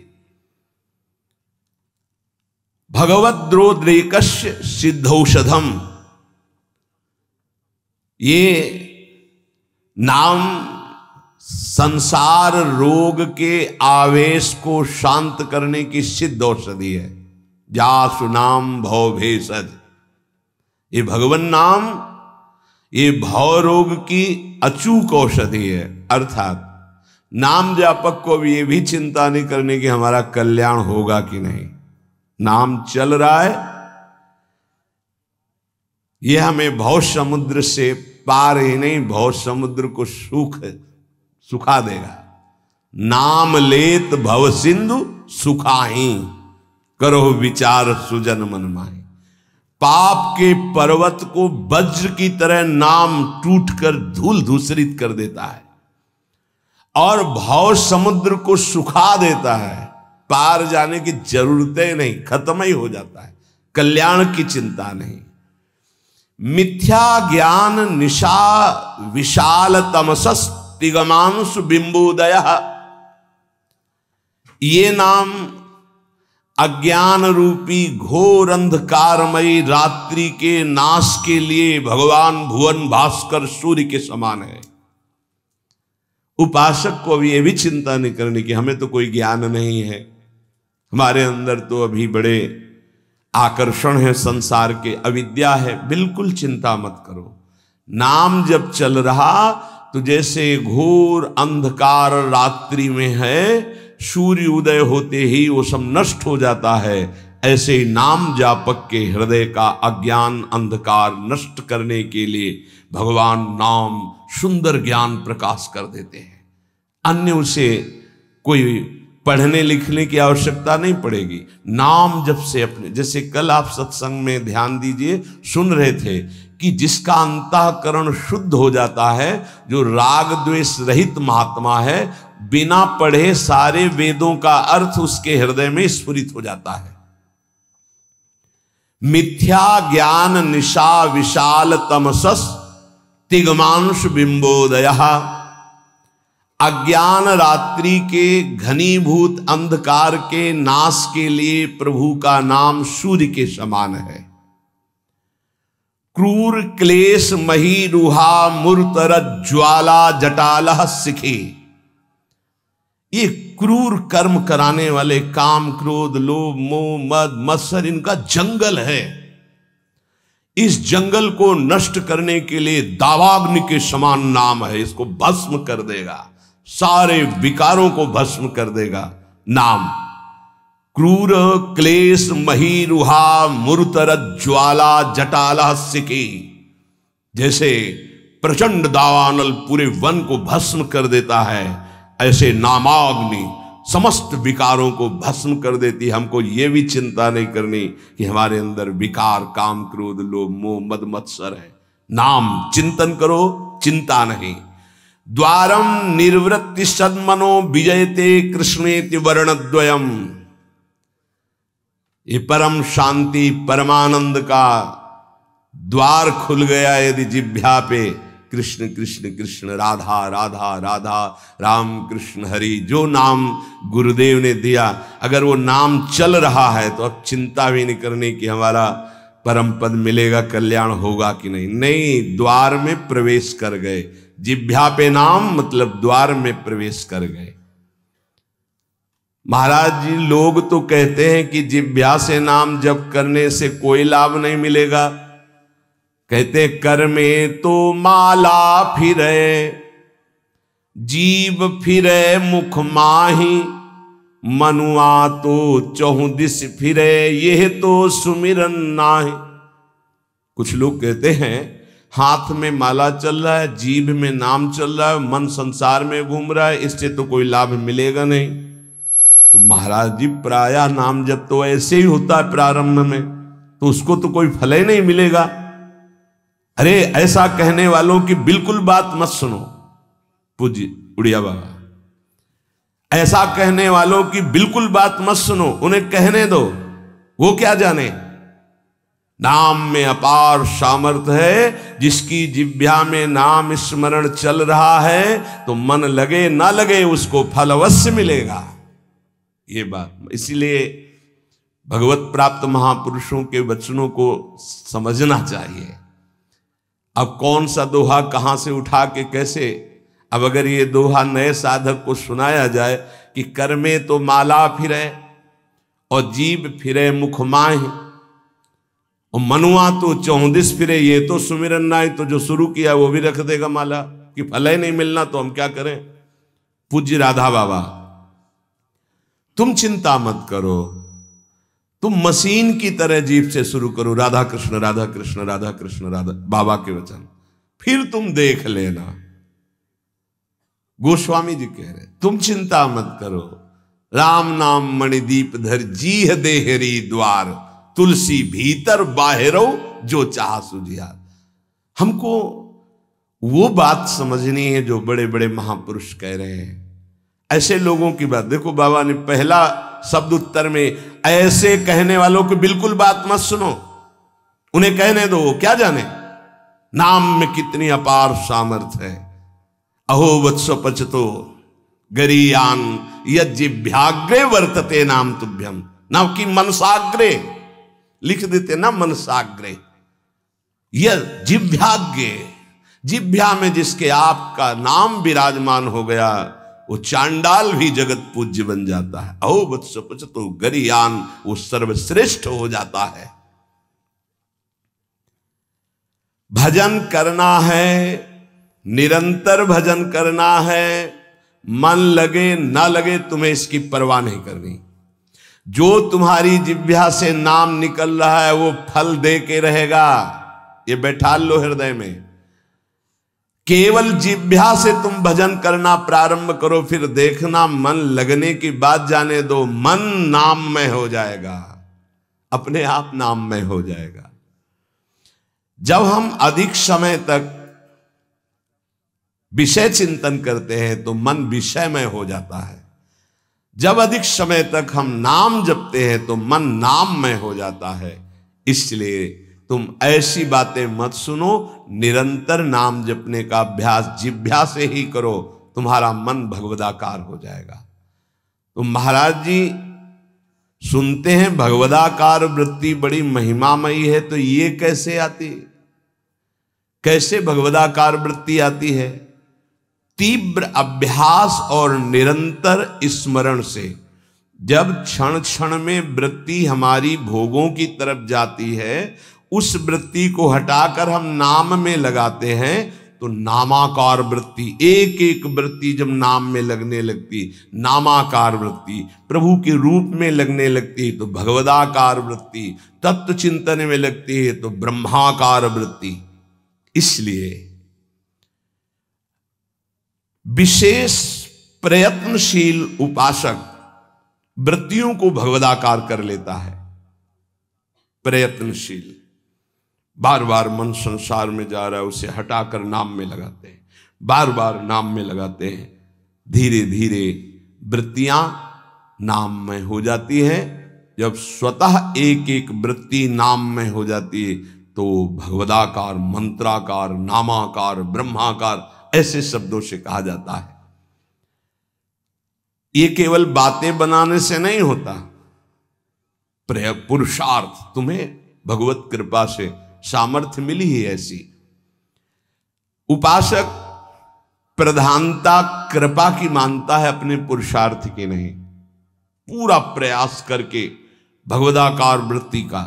भगवद्रोद्रेकस्य सिद्धौषधम, ये नाम संसार रोग के आवेश को शांत करने की सिद्ध औषधि है। जासु नाम भव भेषज, ये भगवान नाम ये भव रोग की अचूक औषधि है। अर्थात नाम जापक को भी ये भी चिंता नहीं करने की हमारा कल्याण होगा कि नहीं, नाम चल रहा है, ये हमें भव समुद्र से पार ही नहीं, भव समुद्र को सुखा देगा। नाम लेत भव सिंधु सुखाही, करो विचार सुजन मन माही। पाप के पर्वत को वज्र की तरह नाम टूटकर धूल धूसरित कर देता है और भव समुद्र को सुखा देता है। पार जाने की जरूरतें नहीं, खत्म ही हो जाता है, कल्याण की चिंता नहीं। मिथ्या ज्ञान निशा विशाल तमसस तिगमांशु बिंबोदय, ये नाम अज्ञान रूपी घोर अंधकारमयी रात्रि के नाश के लिए भगवान भुवन भास्कर सूर्य के समान है। उपासक को भी यह भी चिंता नहीं करनी कि हमें तो कोई ज्ञान नहीं है, हमारे अंदर तो अभी बड़े आकर्षण है संसार के, अविद्या है। बिल्कुल चिंता मत करो। नाम जब चल रहा तो जैसे घोर अंधकार रात्रि में है, सूर्य उदय होते ही वो सब नष्ट हो जाता है, ऐसे ही नाम जापक के हृदय का अज्ञान अंधकार नष्ट करने के लिए भगवान नाम सुंदर ज्ञान प्रकाश कर देते हैं। अन्य उसे कोई पढ़ने लिखने की आवश्यकता नहीं पड़ेगी। नाम जब से अपने, जैसे कल आप सत्संग में ध्यान दीजिए सुन रहे थे कि जिसका अंतःकरण शुद्ध हो जाता है, जो राग द्वेष रहित महात्मा है, बिना पढ़े सारे वेदों का अर्थ उसके हृदय में स्फुरित हो जाता है। मिथ्या ज्ञान निशा विशाल तमसस तिगमांश बिंबोदय, अज्ञान रात्रि के घनीभूत अंधकार के नाश के लिए प्रभु का नाम सूर्य के समान है। क्रूर क्लेश मही रुहा मूर्तर ज्वाला जटालह सिखे, ये क्रूर कर्म कराने वाले काम क्रोध लोभ मोह मद मत्सर इनका जंगल है। इस जंगल को नष्ट करने के लिए दावाग्नि के समान नाम है, इसको भस्म कर देगा, सारे विकारों को भस्म कर देगा नाम। क्रूर क्लेश मही रुहा मूर्तर ज्वाला जटाला सिकी, जैसे प्रचंड दावानल पूरे वन को भस्म कर देता है, ऐसे नामाग्नि समस्त विकारों को भस्म कर देती। हमको ये भी चिंता नहीं करनी कि हमारे अंदर विकार काम क्रोध लोभ मोह मद मत्सर है। नाम चिंतन करो, चिंता नहीं। द्वारम निर्वृत्ति सन्मनो विजयते कृष्णेति वर्णद्वयम, ये परम शांति परमानंद का द्वार खुल गया यदि जिह्वा पे कृष्ण कृष्ण कृष्ण राधा राधा राधा राम कृष्ण हरि, जो नाम गुरुदेव ने दिया, अगर वो नाम चल रहा है तो अब चिंता भी नहीं करनी कि हमारा परम पद मिलेगा, कल्याण होगा कि नहीं। नहीं, द्वार में प्रवेश कर गए। जिह्वा पे नाम मतलब द्वार में प्रवेश कर गए। महाराज जी लोग तो कहते हैं कि जिह्वा से नाम जप करने से कोई लाभ नहीं मिलेगा। कहते कर में तो माला फिरे जीव फिरे मुख माही, मनुआ तो चहु दिस फिरे यह तो सुमिरन नाही। कुछ लोग कहते हैं हाथ में माला चल रहा है, जीभ में नाम चल रहा है, मन संसार में घूम रहा है, इससे तो कोई लाभ मिलेगा नहीं। तो महाराज जी प्रायः नाम जब तो ऐसे ही होता है प्रारंभ में, तो उसको तो कोई फल ही नहीं मिलेगा। अरे ऐसा कहने वालों की बिल्कुल बात मत सुनो। पूज्य उड़िया बाबा, ऐसा कहने वालों की बिल्कुल बात मत सुनो, उन्हें कहने दो, वो क्या जाने। नाम में अपार सामर्थ्य है, जिसकी जिह्वा में नाम स्मरण चल रहा है तो मन लगे ना लगे उसको फल अवश्य मिलेगा। ये बात इसीलिए भगवत प्राप्त महापुरुषों के वचनों को समझना चाहिए। अब कौन सा दोहा कहां से उठा के कैसे, अब अगर ये दोहा नए साधक को सुनाया जाए कि कर में तो माला फिरे और जीभ फिरे मुख माहि और मनुआ तो 34 फिरे, ये तो सुमिरन नाई, तो जो शुरू किया वो भी रख देगा माला कि फल ही नहीं मिलना तो हम क्या करें। पूज्य राधा बाबा, तुम चिंता मत करो, तुम मशीन की तरह जीभ से शुरू करो राधा कृष्ण राधा कृष्ण राधा कृष्ण राधा, बाबा के वचन, फिर तुम देख लेना। गोस्वामी जी कह रहे तुम चिंता मत करो, राम नाम मणिदीप धर जीह देहरी द्वार, तुलसी भीतर बाहरो जो चाह सुझियार। हमको वो बात समझनी है जो बड़े बड़े महापुरुष कह रहे हैं। ऐसे लोगों की बात देखो, बाबा ने पहला शब्द उत्तर में ऐसे कहने वालों की बिल्कुल बात मत सुनो, उन्हें कहने दो, क्या जाने नाम में कितनी अपार सामर्थ्य है। अहो वत्सो पचतो गरीयान यज्जिभ्याग्रे वर्तते नाम तुभ्यम, नाम की मनसाग्रे लिख देते ना, मनसाग्रे, यह जिभ्याग्रे, जिभ्या में जिसके आपका नाम विराजमान हो गया वो चांडाल भी जगत पूज्य बन जाता है। अहो वत्सो पचतो गरीयान, वो सर्वश्रेष्ठ हो जाता है। भजन करना है, निरंतर भजन करना है, मन लगे ना लगे तुम्हें इसकी परवाह नहीं करनी। जो तुम्हारी जिह्वा से नाम निकल रहा है वो फल दे के रहेगा, ये बैठा लो हृदय में। केवल जिह्वा से तुम भजन करना प्रारंभ करो, फिर देखना मन लगने की बात जाने दो, मन नाममय हो जाएगा, अपने आप नाममय हो जाएगा। जब हम अधिक समय तक विषय चिंतन करते हैं तो मन विषयमय हो जाता है। जब अधिक समय तक हम नाम जपते हैं तो मन नाममय हो जाता है। इसलिए तुम ऐसी बातें मत सुनो, निरंतर नाम जपने का अभ्यास जिह्वा से ही करो, तुम्हारा मन भगवदाकार हो जाएगा। तो महाराज जी सुनते हैं भगवदाकार वृत्ति बड़ी महिमामयी है, तो ये कैसे आती, कैसे भगवदाकार वृत्ति आती है? तीव्र अभ्यास और निरंतर स्मरण से। जब क्षण क्षण में वृत्ति हमारी भोगों की तरफ जाती है, उस वृत्ति को हटाकर हम नाम में लगाते हैं तो नामाकार वृत्ति, एक एक वृत्ति जब नाम में लगने लगती, नामाकार वृत्ति प्रभु के रूप में लगने लगती तो भगवदाकार वृत्ति, तत्व चिंतन में लगती है तो ब्रह्माकार वृत्ति। इसलिए विशेष प्रयत्नशील उपासक वृत्तियों को भगवदाकार कर लेता है। प्रयत्नशील, बार बार मन संसार में जा रहा है, उसे हटाकर नाम में लगाते हैं, बार बार नाम में लगाते हैं, धीरे धीरे वृत्तियां नाम में हो जाती हैं। जब स्वतः एक एक वृत्ति नाम में हो जाती है तो भगवदाकार, मंत्राकार, नामाकार, ब्रह्माकार ऐसे शब्दों से कहा जाता है। ये केवल बातें बनाने से नहीं होता, पुरुषार्थ, तुम्हें भगवत कृपा से सामर्थ्य मिली ही ऐसी। उपासक प्रधानता कृपा की मानता है, अपने पुरुषार्थ की नहीं। पूरा प्रयास करके भगवदाकार वृत्ति का,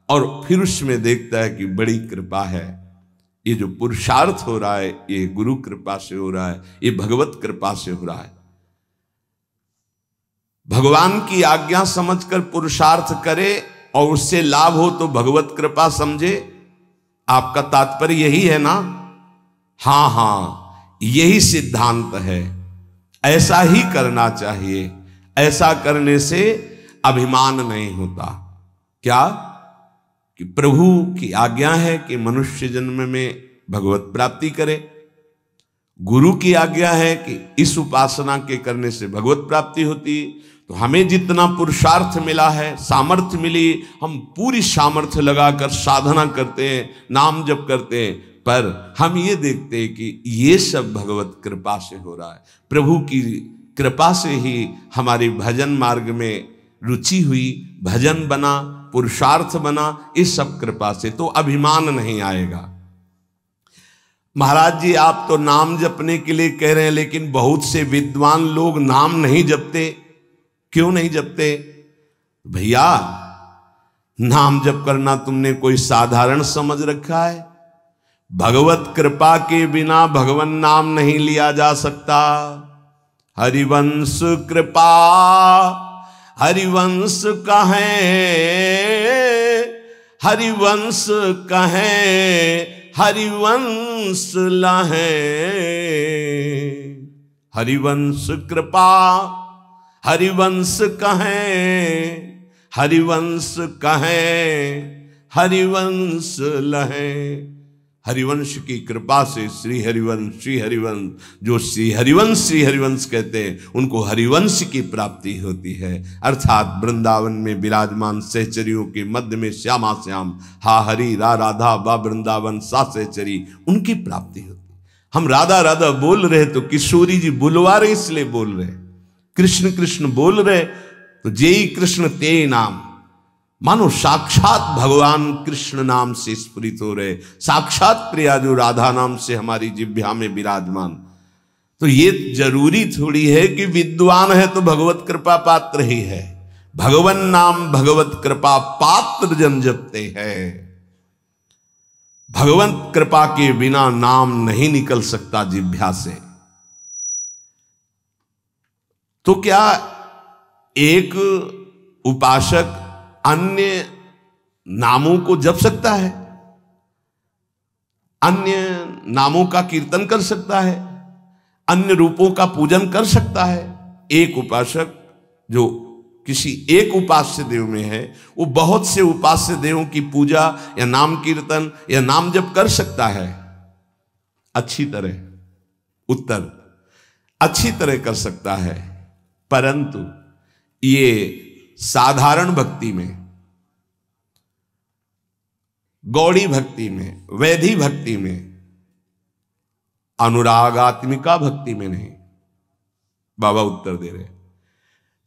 और फिर उसमें देखता है कि बड़ी कृपा है, ये जो पुरुषार्थ हो रहा है ये गुरु कृपा से हो रहा है, ये भगवत कृपा से हो रहा है। भगवान की आज्ञा समझकर पुरुषार्थ करे और उससे लाभ हो तो भगवत कृपा समझे। आपका तात्पर्य यही है ना? हाँ हाँ, यही सिद्धांत है, ऐसा ही करना चाहिए। ऐसा करने से अभिमान नहीं होता। क्या कि प्रभु की आज्ञा है कि मनुष्य जन्म में भगवत प्राप्ति करे, गुरु की आज्ञा है कि इस उपासना के करने से भगवत प्राप्ति होती। तो हमें जितना पुरुषार्थ मिला है, सामर्थ्य मिली, हम पूरी सामर्थ्य लगाकर साधना करते हैं, नाम जप करते हैं, पर हम ये देखते हैं कि ये सब भगवत कृपा से हो रहा है। प्रभु की कृपा से ही हमारी भजन मार्ग में रुचि हुई, भजन बना, पुरुषार्थ बना, इस सब कृपा से। तो अभिमान नहीं आएगा। महाराज जी आप तो नाम जपने के लिए कह रहे हैं, लेकिन बहुत से विद्वान लोग नाम नहीं जपते। क्यों नहीं जपते? भैया नाम जप करना तुमने कोई साधारण समझ रखा है? भगवत कृपा के बिना भगवान नाम नहीं लिया जा सकता। हरिवंश कृपा हरिवंश कहें, हरिवंश कहें, हरिवंश लहें। हरिवंश कृपा हरिवंश कहें, हरिवंश कहें, हरिवंश लहें। हरिवंश की कृपा से श्री हरिवंश जो श्री हरिवंश कहते हैं, उनको हरिवंश की प्राप्ति होती है। अर्थात वृंदावन में विराजमान सहचरियों के मध्य में श्यामा श्याम हा हरि रा राधा बा वृंदावन सा सहचरी, उनकी प्राप्ति होती है। हम राधा राधा बोल रहे तो किशोरी जी बुलवा रहे इसलिए बोल रहे, कृष्ण कृष्ण बोल रहे तो जेई कृष्ण ते नाम, मानो साक्षात भगवान कृष्ण नाम से स्फुरित हो रहे, साक्षात प्रिया जो राधा नाम से हमारी जिह्वा में विराजमान। तो ये जरूरी थोड़ी है कि विद्वान है तो भगवत कृपा पात्र ही है। भगवन नाम भगवत कृपा पात्र जन जपते हैं। भगवत कृपा के बिना नाम नहीं निकल सकता जिह्वा से। तो क्या एक उपासक अन्य नामों को जप सकता है? अन्य नामों का कीर्तन कर सकता है? अन्य रूपों का पूजन कर सकता है? एक उपासक जो किसी एक उपास्य देव में है, वो बहुत से उपास्य देवों की पूजा या नाम कीर्तन या नाम जप कर सकता है। अच्छी तरह, उत्तर अच्छी तरह कर सकता है, परंतु ये साधारण भक्ति में, गौड़ी भक्ति में, वैधि भक्ति में, अनुरागात्मिका भक्ति में नहीं। बाबा उत्तर दे रहे।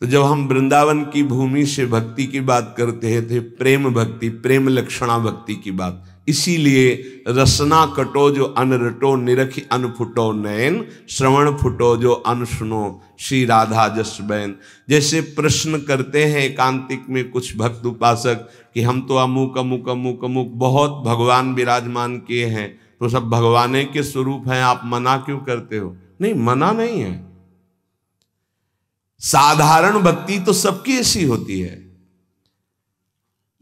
तो जब हम वृंदावन की भूमि से भक्ति की बात करते हैं थे प्रेम भक्ति, प्रेम लक्षणा भक्ति की बात, इसीलिए रसना कटो जो अन रटो, निरखी अन फुटो नयन, श्रवण फुटो जो अन सुनो, श्री राधा जस बैन। जैसे प्रश्न करते हैं एकांतिक में कुछ भक्त उपासक कि हम तो अमुक अमुक अमुक अमुक बहुत भगवान विराजमान किए हैं, तो सब भगवान के स्वरूप हैं, आप मना क्यों करते हो? नहीं, मना नहीं है। साधारण भक्ति तो सबकी ऐसी होती है,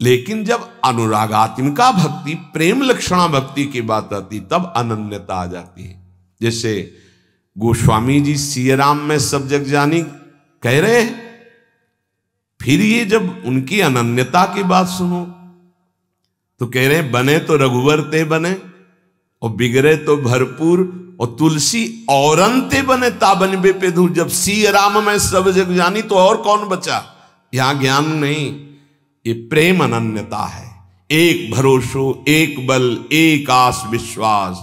लेकिन जब अनुरागात्मिका भक्ति, प्रेम लक्षणा भक्ति की बात आती तब अनन्यता आ जाती है। जैसे गोस्वामी जी सियाराम में सब जग जानी कह रहे हैं, फिर ये जब उनकी अनन्यता की बात सुनो तो कह रहे हैं बने तो रघुवर ते बने और बिगड़े तो भरपूर, और तुलसी औरंते बने ताबन बे पे धूल। जब सियाराम में सब जग जानी तो और कौन बचा? यहां ज्ञान नहीं, ये प्रेम अनन्यता है। एक भरोसो, एक बल, एक आस विश्वास,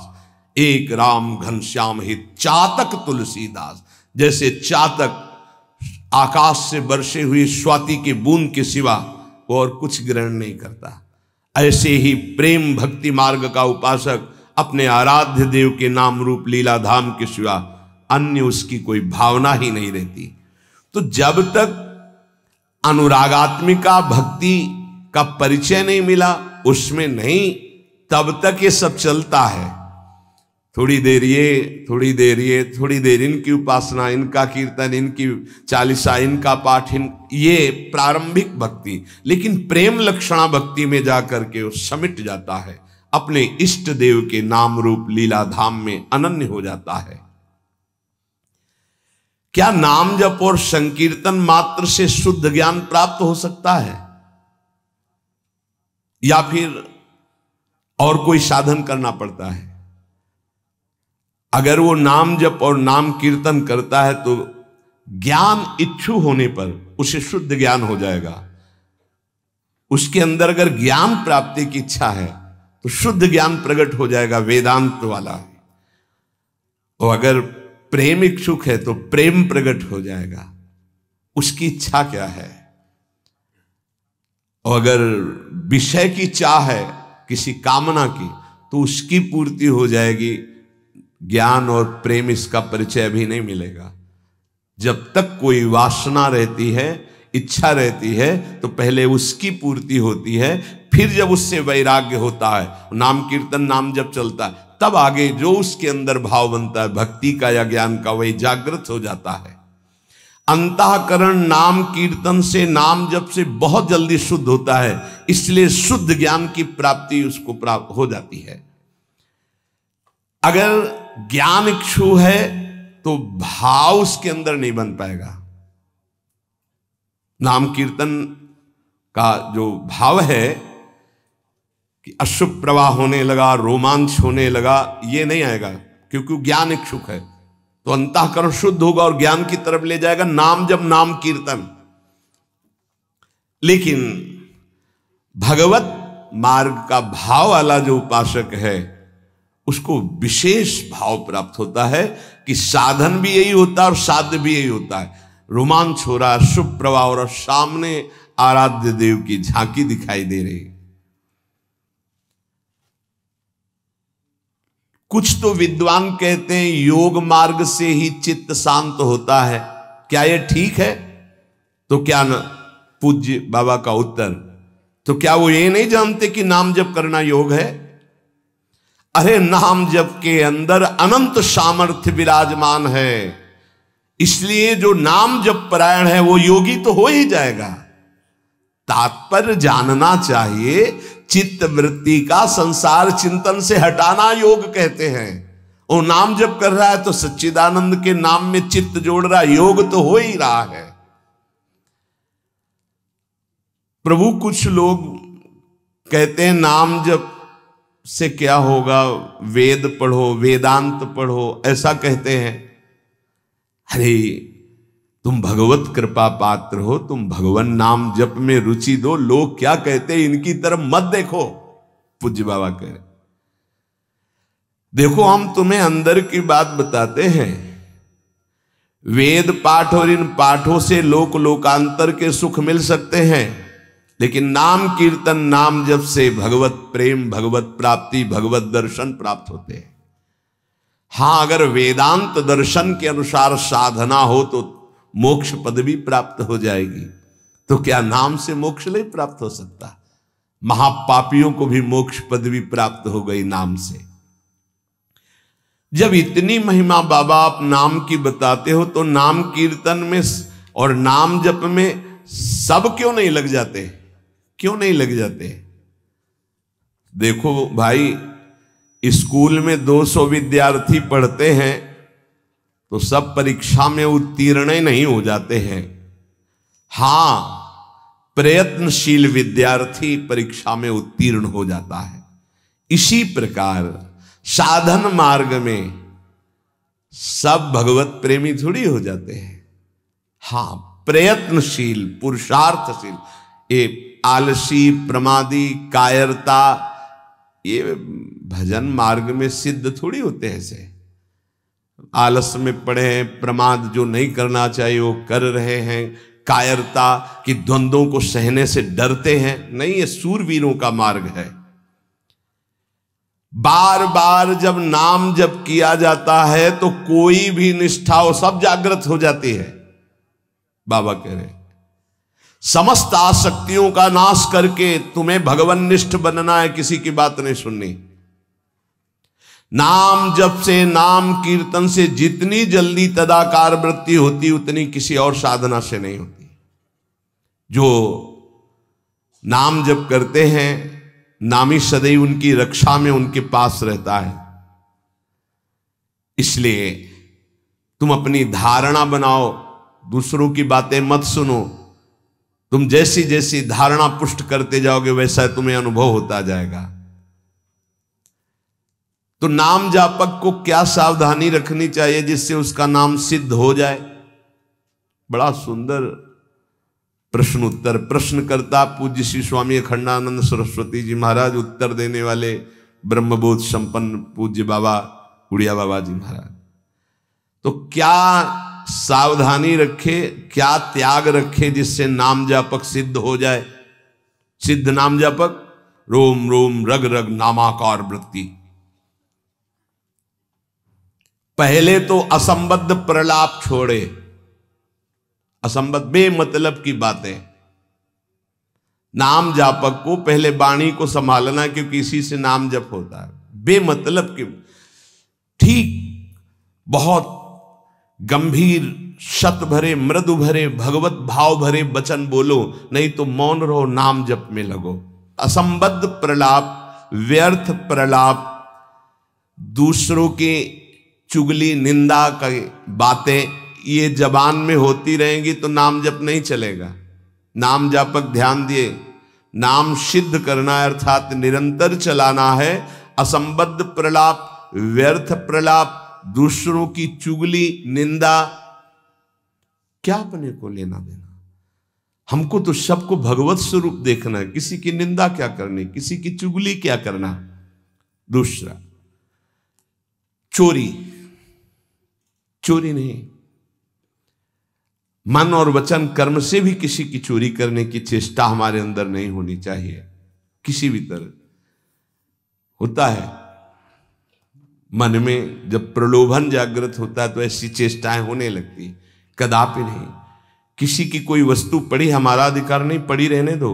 एक राम घनश्याम हित, चातक तुलसीदास। जैसे चातक आकाश से बरसे हुई स्वाति की बूंद के सिवा और कुछ ग्रहण नहीं करता, ऐसे ही प्रेम भक्ति मार्ग का उपासक अपने आराध्य देव के नाम रूप लीला धाम के सिवा अन्य उसकी कोई भावना ही नहीं रहती। तो जब तक अनुरागात्मिका भक्ति का परिचय नहीं मिला, उसमें नहीं, तब तक ये सब चलता है। थोड़ी देर ये, थोड़ी देर ये, थोड़ी देर इनकी उपासना, इनका कीर्तन, इनकी चालीसा, इनका पाठ, ये प्रारंभिक भक्ति। लेकिन प्रेम लक्षणा भक्ति में जाकर के वो समिट जाता है, अपने इष्ट देव के नाम रूप लीला धाम में अनन्य हो जाता है। क्या नाम जप और संकीर्तन मात्र से शुद्ध ज्ञान प्राप्त हो सकता है, या फिर और कोई साधन करना पड़ता है? अगर वो नाम जप और नाम कीर्तन करता है तो ज्ञान इच्छु होने पर उसे शुद्ध ज्ञान हो जाएगा। उसके अंदर अगर ज्ञान प्राप्ति की इच्छा है तो शुद्ध ज्ञान प्रकट हो जाएगा, वेदांत वाला। और अगर प्रेम इच्छुक है तो प्रेम प्रकट हो जाएगा, उसकी इच्छा क्या है। और अगर विषय की चाह है किसी कामना की तो उसकी पूर्ति हो जाएगी। ज्ञान और प्रेम इसका परिचय अभी नहीं मिलेगा। जब तक कोई वासना रहती है, इच्छा रहती है, तो पहले उसकी पूर्ति होती है, फिर जब उससे वैराग्य होता है, नाम कीर्तन नाम जब चलता है, तब आगे जो उसके अंदर भाव बनता है भक्ति का या ज्ञान का, वही जागृत हो जाता है। अंतःकरण नाम कीर्तन से, नाम जप से बहुत जल्दी शुद्ध होता है, इसलिए शुद्ध ज्ञान की प्राप्ति उसको प्राप्त हो जाती है। अगर ज्ञान इच्छु है तो भाव उसके अंदर नहीं बन पाएगा। नाम कीर्तन का जो भाव है कि अशुभ प्रवाह होने लगा, रोमांच होने लगा, ये नहीं आएगा, क्योंकि ज्ञान इच्छुक है। तो अंतःकरण शुद्ध होगा और ज्ञान की तरफ ले जाएगा, नाम जब नाम कीर्तन। लेकिन भगवत मार्ग का भाव वाला जो उपासक है उसको विशेष भाव प्राप्त होता है कि साधन भी यही होता है और साध्य भी यही होता है। रोमांच हो रहा है, शुभ प्रवाह हो रहा, सामने आराध्य देव की झांकी दिखाई दे रही। कुछ तो विद्वान कहते हैं योग मार्ग से ही चित्त शांत होता है। क्या यह ठीक है? तो क्या न पूज्य बाबा का उत्तर, तो क्या वो ये नहीं जानते कि नाम जप करना योग है? अरे नाम जप के अंदर अनंत सामर्थ्य विराजमान है, इसलिए जो नाम जप परायण है वो योगी तो हो ही जाएगा। तात्पर्य जानना चाहिए, चित्त वृत्ति का संसार चिंतन से हटाना योग कहते हैं। वो नाम जप कर रहा है तो सच्चिदानंद के नाम में चित्त जोड़ रहा है, योग तो हो ही रहा है। प्रभु कुछ लोग कहते हैं नाम जप से क्या होगा, वेद पढ़ो, वेदांत पढ़ो, ऐसा कहते हैं। अरे तुम भगवत कृपा पात्र हो, तुम भगवान नाम जप में रुचि दो। लोग क्या कहते हैं इनकी तरफ मत देखो। पूज्य बाबा कह रहे, देखो हम तुम्हें अंदर की बात बताते हैं। वेद पाठ और इन पाठों से लोक लोकांतर के सुख मिल सकते हैं, लेकिन नाम कीर्तन नाम जप से भगवत प्रेम, भगवत प्राप्ति, भगवत दर्शन प्राप्त होते हैं। हां, अगर वेदांत दर्शन के अनुसार साधना हो तो मोक्ष पदवी प्राप्त हो जाएगी। तो क्या नाम से मोक्ष नहीं प्राप्त हो सकता? महापापियों को भी मोक्ष पदवी प्राप्त हो गई नाम से। जब इतनी महिमा बाबा आप नाम की बताते हो तो नाम कीर्तन में और नाम जप में सब क्यों नहीं लग जाते? क्यों नहीं लग जाते? देखो भाई, स्कूल में 200 विद्यार्थी पढ़ते हैं तो सब परीक्षा में उत्तीर्ण नहीं हो जाते हैं। हां, प्रयत्नशील विद्यार्थी परीक्षा में उत्तीर्ण हो जाता है। इसी प्रकार साधन मार्ग में सब भगवत प्रेमी थोड़ी हो जाते हैं। हां, प्रयत्नशील, पुरुषार्थशील, ये आलसी, प्रमादी, कायरता, ये भजन मार्ग में सिद्ध थोड़ी होते हैं। ऐसे आलस में पड़े हैं, प्रमाद जो नहीं करना चाहिए वो कर रहे हैं, कायरता कि द्वंद्वों को सहने से डरते हैं, नहीं, ये सूरवीरों का मार्ग है। बार बार जब नाम जप किया जाता है तो कोई भी निष्ठा हो सब जागृत हो जाती है। बाबा कह रहे समस्त आसक्तियों का नाश करके तुम्हें भगवननिष्ठ बनना है, किसी की बात नहीं सुननी। नाम जप से, नाम कीर्तन से जितनी जल्दी तदाकार वृत्ति होती उतनी किसी और साधना से नहीं होती। जो नाम जप करते हैं, नामी सदैव उनकी रक्षा में उनके पास रहता है। इसलिए तुम अपनी धारणा बनाओ, दूसरों की बातें मत सुनो। तुम जैसी जैसी धारणा पुष्ट करते जाओगे वैसा तुम्हें अनुभव होता जाएगा। तो नाम जापक को क्या सावधानी रखनी चाहिए जिससे उसका नाम सिद्ध हो जाए? बड़ा सुंदर प्रश्न उत्तर प्रश्नकर्ता पूज्य श्री स्वामी अखंडानंद सरस्वती जी महाराज, उत्तर देने वाले ब्रह्मबोध संपन्न पूज्य बाबा उड़िया बाबा जी महाराज। तो क्या सावधानी रखे, क्या त्याग रखे जिससे नाम जापक सिद्ध हो जाए? सिद्ध नाम जापक रोम रोम रग रग नामाकार वृत्ति। पहले तो असंबद्ध प्रलाप छोड़े, असंबद्ध बेमतलब की बातें। नाम जापक को पहले वाणी को संभालना, क्योंकि इसी से नाम जप होता है। बेमतलब की, ठीक बहुत गंभीर शत भरे मृदु भरे भगवत भाव भरे वचन बोलो, नहीं तो मौन रहो, नाम जप में लगो। असंबद्ध प्रलाप, व्यर्थ प्रलाप, दूसरों के चुगली निंदा की बातें ये जबान में होती रहेंगी तो नाम जप नहीं चलेगा। नाम जापक ध्यान दिए, नाम सिद्ध करना अर्थात निरंतर चलाना है। असंबद्ध प्रलाप, व्यर्थ प्रलाप, दूसरों की चुगली निंदा, क्या अपने को लेना देना? हमको तो सबको भगवत स्वरूप देखना है। किसी की निंदा क्या करनी, किसी की चुगली क्या करना। दूसरा, चोरी, चोरी नहीं, मन और वचन कर्म से भी किसी की चोरी करने की चेष्टा हमारे अंदर नहीं होनी चाहिए। किसी भी तरह होता है मन में, जब प्रलोभन जागृत होता है तो ऐसी चेष्टाएं होने लगती, कदापि नहीं। किसी की कोई वस्तु पड़ी, हमारा अधिकार नहीं, पड़ी रहने दो।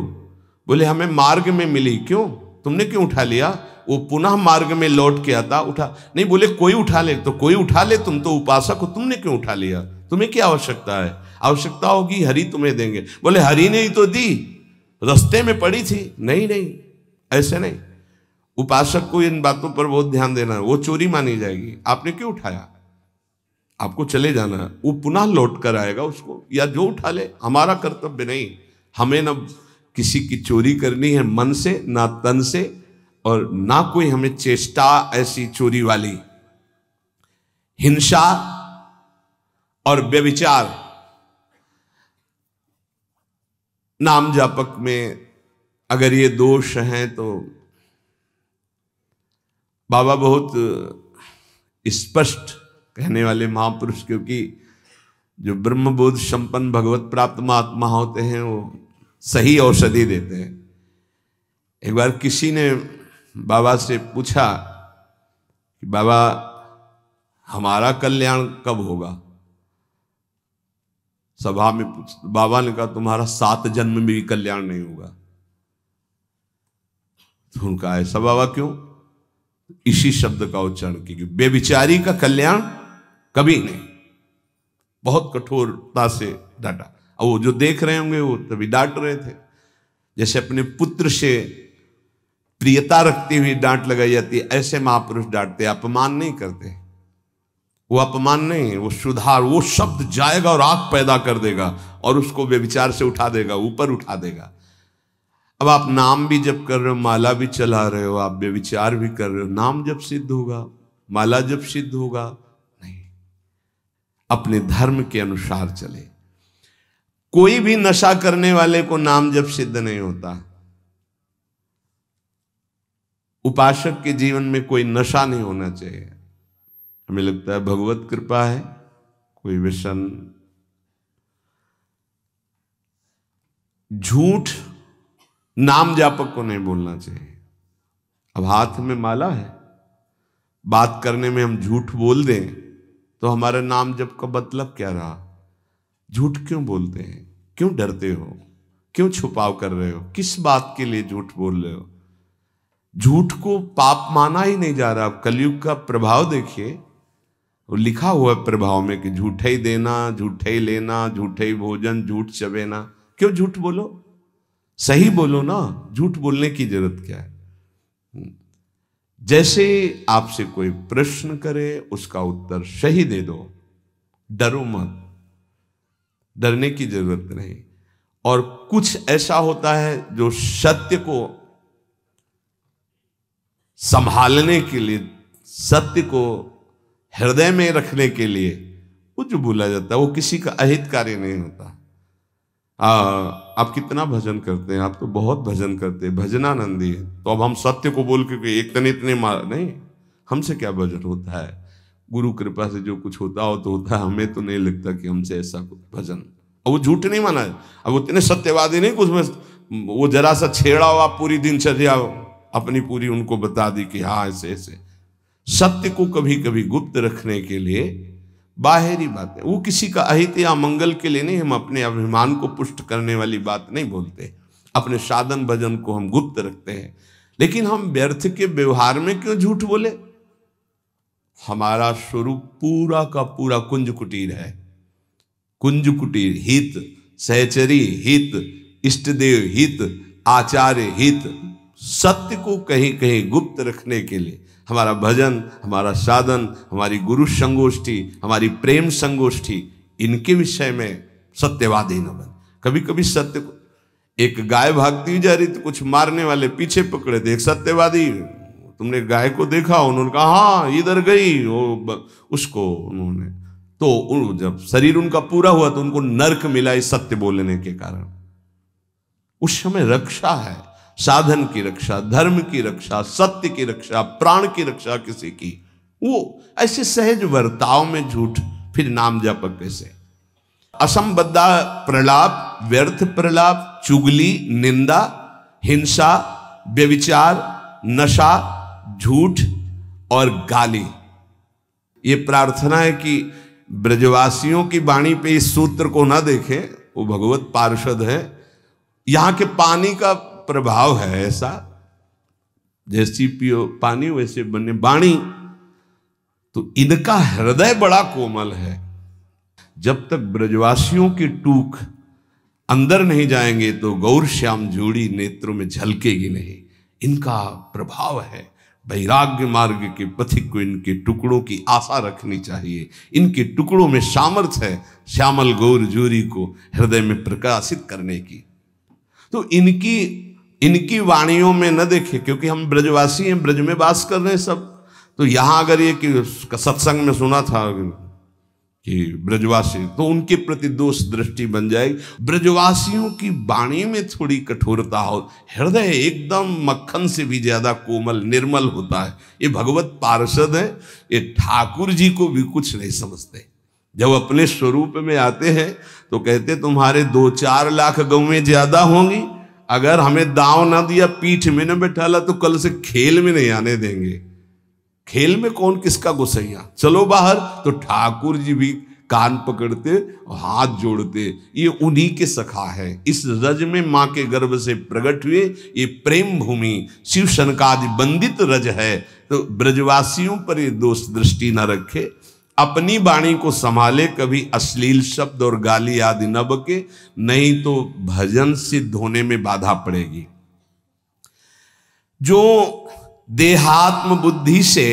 बोले हमें मार्ग में मिली, क्यों, तुमने क्यों उठा लिया? वो पुनः मार्ग में लौट के आता, उठा नहीं। बोले कोई उठा ले, तो कोई उठा ले, तुम तो उपासक हो, तुमने क्यों उठा लिया? तुम्हें क्या आवश्यकता है? आवश्यकता होगी हरि तुम्हें देंगे। बोले हरि ने ही तो दी, रास्ते में पड़ी थी। नहीं नहीं, ऐसे नहीं। उपासक को इन बातों पर बहुत ध्यान देना है, वो चोरी मानी जाएगी। आपने क्यों उठाया? आपको चले जाना है, वो पुनः लौट कर आएगा उसको, या जो उठा ले। हमारा कर्तव्य नहीं, हमें न किसी की चोरी करनी है मन से, ना तन से, और ना कोई हमें चेष्टा ऐसी चोरी वाली। हिंसा और व्यभिचार नाम जापक में अगर ये दोष हैं तो बाबा बहुत स्पष्ट कहने वाले महापुरुष, क्योंकि जो ब्रह्मबोध संपन्न भगवत प्राप्त महात्मा होते हैं वो सही औषधि देते हैं। एक बार किसी ने बाबा से पूछा कि बाबा हमारा कल्याण कब होगा? सभा में पूछ, बाबा ने कहा तुम्हारा 7 जन्म में भी कल्याण नहीं होगा। तो उनका ऐसा बाबा क्यों? इसी शब्द का उच्चारण कीजिए, बेविचारी का कल्याण कभी नहीं। बहुत कठोरता से डांटा, और वो जो देख रहे होंगे वो तभी डांट रहे थे। जैसे अपने पुत्र से प्रियता रखती हुई डांट लगाई जाती है, ऐसे महापुरुष डांटते, अपमान नहीं करते। वो अपमान नहीं है, वो सुधार, वो शब्द जाएगा और आग पैदा कर देगा और उसको व्यभिचार से उठा देगा, ऊपर उठा देगा। अब आप नाम भी जप कर रहे हो, माला भी चला रहे हो, आप व्यभिचार भी कर रहे हो, नाम जब सिद्ध होगा, माला जब सिद्ध होगा? नहीं। अपने धर्म के अनुसार चले। कोई भी नशा करने वाले को नाम जब सिद्ध नहीं होता। उपासक के जीवन में कोई नशा नहीं होना चाहिए। हमें लगता है भगवत कृपा है, कोई व्यसन, झूठ नाम जापक को नहीं बोलना चाहिए। अब हाथ में माला है, बात करने में हम झूठ बोल दें तो हमारे नाम जप का मतलब क्या रहा? झूठ क्यों बोलते हैं? क्यों डरते हो? क्यों छुपाव कर रहे हो? किस बात के लिए झूठ बोल रहे हो? झूठ को पाप माना ही नहीं जा रहा। अब कलयुग का प्रभाव देखिए, वो लिखा हुआ है प्रभाव में कि झूठे ही देना, झूठे ही लेना, झूठे ही भोजन, झूठ चबेना। क्यों झूठ बोलो? सही बोलो ना, झूठ बोलने की जरूरत क्या है? जैसे आपसे कोई प्रश्न करे उसका उत्तर सही दे दो, डरो मत, डरने की जरूरत नहीं। और कुछ ऐसा होता है जो सत्य को संभालने के लिए सत्य को हृदय में रखने के लिए वो जो बोला जाता है वो किसी का अहितकारी नहीं होता। आप कितना भजन करते हैं, आप तो बहुत भजन करते हैं, भजनानंदी है, तो अब हम सत्य को बोल के एक तने इतने मार नहीं, हमसे क्या भजन होता है। गुरु कृपा से जो कुछ होता हो तो होता है, हमें तो नहीं लगता कि हमसे ऐसा कुछ भजन। और वो झूठ नहीं माना है, अब उतने सत्यवादी नहीं कुछ में वो जरा सा छेड़ा हुआ पूरी दिनचर्या अपनी पूरी उनको बता दी कि हाँ ऐसे ऐसे। सत्य को कभी कभी गुप्त रखने के लिए बाहरी बात है, वो किसी का अहित या मंगल के लिए नहीं, हम अपने अभिमान को पुष्ट करने वाली बात नहीं बोलते। अपने साधन भजन को हम गुप्त रखते हैं, लेकिन हम व्यर्थ के व्यवहार में क्यों झूठ बोले। हमारा स्वरूप पूरा का पूरा कुंज कुटीर है। कुंज कुटीर हित, सहचरी हित, इष्टदेव हित, आचार्य हित। सत्य को कहीं कहीं गुप्त रखने के लिए हमारा भजन, हमारा साधन, हमारी गुरु संगोष्ठी, हमारी प्रेम संगोष्ठी, इनके विषय में सत्यवादी न बन। कभी कभी सत्य को, एक गाय भागती जा रही तो कुछ मारने वाले पीछे पकड़े थे, एक सत्यवादी, तुमने गाय को देखा, उन्होंने कहा हाँ इधर गई, उसको उन्होंने तो जब शरीर उनका पूरा हुआ तो उनको नरक मिला इस सत्य बोलने के कारण। उस समय रक्षा है, साधन की रक्षा, धर्म की रक्षा, सत्य की रक्षा, प्राण की रक्षा किसी की, वो ऐसे सहज वर्ताव में झूठ, फिर नाम जप कैसे। असंबद्धा प्रलाप, व्यर्थ प्रलाप, चुगली, निंदा, हिंसा, व्यभिचार, नशा, झूठ और गाली। ये प्रार्थना है कि ब्रजवासियों की वाणी पे इस सूत्र को ना देखें, वो भगवत पार्षद है। यहां के पानी का प्रभाव है ऐसा, जैसी पियो पानी वैसे बने वाणी। तो इनका हृदय बड़ा कोमल है। जब तक ब्रजवासियों की टूक अंदर नहीं जाएंगे तो गौर श्याम जोड़ी नेत्रों में झलकेगी नहीं। इनका प्रभाव है। वैराग्य मार्ग के पथिक को इनके टुकड़ों की आशा रखनी चाहिए। इनके टुकड़ों में सामर्थ्य है श्यामल गौर जोड़ी को हृदय में प्रकाशित करने की। तो इनकी वाणियों में न देखे, क्योंकि हम ब्रजवासी हैं, ब्रज में वास कर रहे हैं सब। तो यहां अगर ये कि सत्संग में सुना था कि ब्रजवासी, तो उनके प्रति दोष दृष्टि बन जाएगी। ब्रजवासियों की वाणी में थोड़ी कठोरता हो, हृदय एकदम मक्खन से भी ज्यादा कोमल निर्मल होता है। ये भगवत पार्षद है, ये ठाकुर जी को भी कुछ नहीं समझते। जब अपने स्वरूप में आते हैं तो कहते तुम्हारे 2-4 लाख गौवें ज्यादा होंगी, अगर हमें दांव ना दिया, पीठ में न बैठाला, तो कल से खेल में नहीं आने देंगे। खेल में कौन किसका गुस्सैया, चलो बाहर। तो ठाकुर जी भी कान पकड़ते और हाथ जोड़ते, ये उन्हीं के सखा है। इस रज में मां के गर्भ से प्रकट हुए ये प्रेम भूमि शिव शनकादि बंदित रज है। तो ब्रजवासियों पर ये दोष दृष्टि न रखे, अपनी वाणी को संभाले, कभी अश्लील शब्द और गाली आदि न बके, नहीं तो भजन सिद्ध होने में बाधा पड़ेगी। जो देहात्म बुद्धि से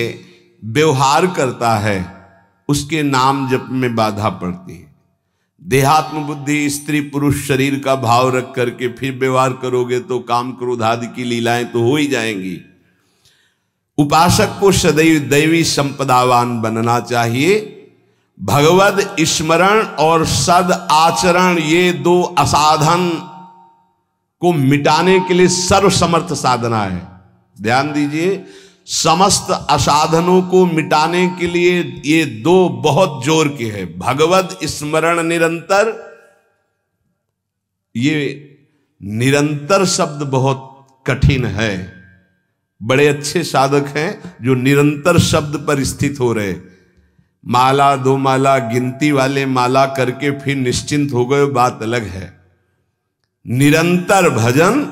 व्यवहार करता है उसके नाम जप में बाधा पड़ती है। देहात्म बुद्धि, स्त्री पुरुष शरीर का भाव रख करके फिर व्यवहार करोगे तो काम क्रोध आदि की लीलाएं तो हो ही जाएंगी। उपासक को सदैव दैवी संपदावान बनना चाहिए। भगवद स्मरण और सद आचरण, ये 2 असाधन को मिटाने के लिए सर्वसमर्थ साधना है। ध्यान दीजिए, समस्त असाधनों को मिटाने के लिए ये 2 बहुत जोर के हैं। भगवद स्मरण निरंतर, ये निरंतर शब्द बहुत कठिन है। बड़े अच्छे साधक हैं जो निरंतर शब्द पर स्थित हो रहे। माला 2 माला गिनती वाले माला करके फिर निश्चिंत हो गए, बात अलग है। निरंतर भजन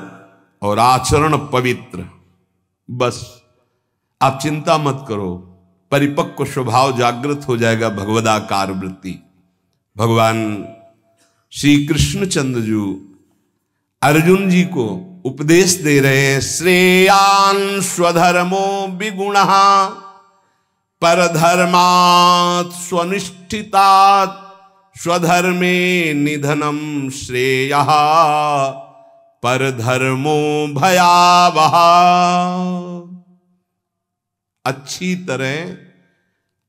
और आचरण पवित्र, बस आप चिंता मत करो, परिपक्व स्वभाव जागृत हो जाएगा। भगवदाकार वृत्ति। भगवान श्री कृष्णचंद्र जी अर्जुन जी को उपदेश दे रहे हैं। श्रेयान स्वधर्मो विगुणः परधर्मात् स्वनिष्ठितात् स्वधर्मे निधनम श्रेयः परधर्मो भयावह। अच्छी तरह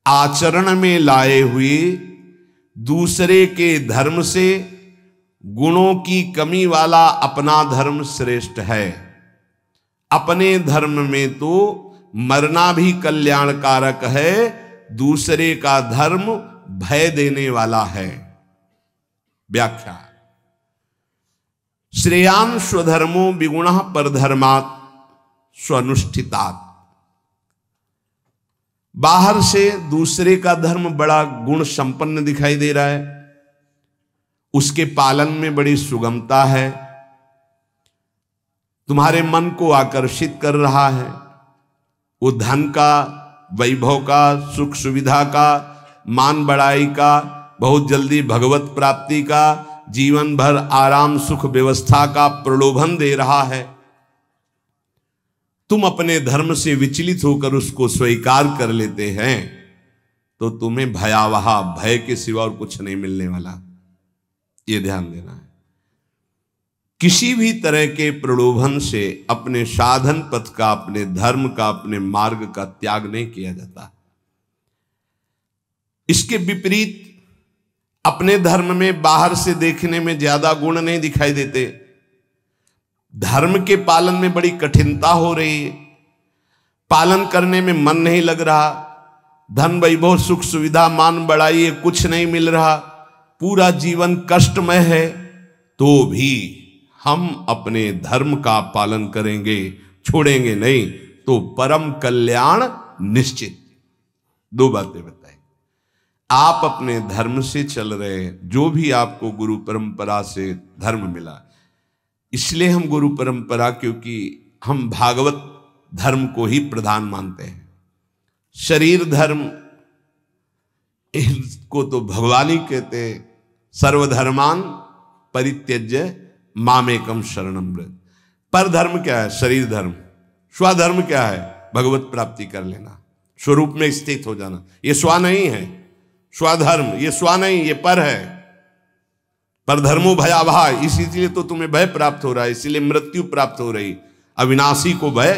आचरण में लाए हुए दूसरे के धर्म से गुणों की कमी वाला अपना धर्म श्रेष्ठ है। अपने धर्म में तो मरना भी कल्याणकारक है, दूसरे का धर्म भय देने वाला है। व्याख्या: श्रेयान स्वधर्मो विगुणः परधर्मात् स्वनुष्ठितात्। बाहर से दूसरे का धर्म बड़ा गुण संपन्न दिखाई दे रहा है, उसके पालन में बड़ी सुगमता है, तुम्हारे मन को आकर्षित कर रहा है, वो धन का, वैभव का, सुख सुविधा का, मान बढ़ाई का, बहुत जल्दी भगवत प्राप्ति का, जीवन भर आराम सुख व्यवस्था का प्रलोभन दे रहा है। तुम अपने धर्म से विचलित होकर उसको स्वीकार कर लेते हैं तो तुम्हें भयावह भय के सिवा और कुछ नहीं मिलने वाला। ये ध्यान देना है। किसी भी तरह के प्रलोभन से अपने साधन पथ का, अपने धर्म का, अपने मार्ग का त्याग नहीं किया जाता। इसके विपरीत अपने धर्म में बाहर से देखने में ज्यादा गुण नहीं दिखाई देते, धर्म के पालन में बड़ी कठिनता हो रही है, पालन करने में मन नहीं लग रहा, धन वैभव सुख सुविधा मान बढ़ाई है, कुछ नहीं मिल रहा, पूरा जीवन कष्टमय है, तो भी हम अपने धर्म का पालन करेंगे, छोड़ेंगे नहीं, तो परम कल्याण निश्चित। दो बातें बताई। आप अपने धर्म से चल रहे हैं, जो भी आपको गुरु परंपरा से धर्म मिला, इसलिए हम गुरु परंपरा, क्योंकि हम भागवत धर्म को ही प्रधान मानते हैं। शरीर धर्म इसको तो भगवान ही कहते हैं, सर्वधर्मान परित्यज्य मामेकम शरणम व्रज। पर धर्म क्या है? शरीर धर्म। स्वधर्म क्या है? भगवत प्राप्ति कर लेना, स्वरूप में स्थित हो जाना। ये स्व नहीं है, स्वधर्म ये स्व नहीं, ये पर है। पर धर्मो भयावह, इसीलिए तो तुम्हें भय प्राप्त हो रहा है, इसीलिए मृत्यु प्राप्त हो रही। अविनाशी को भय,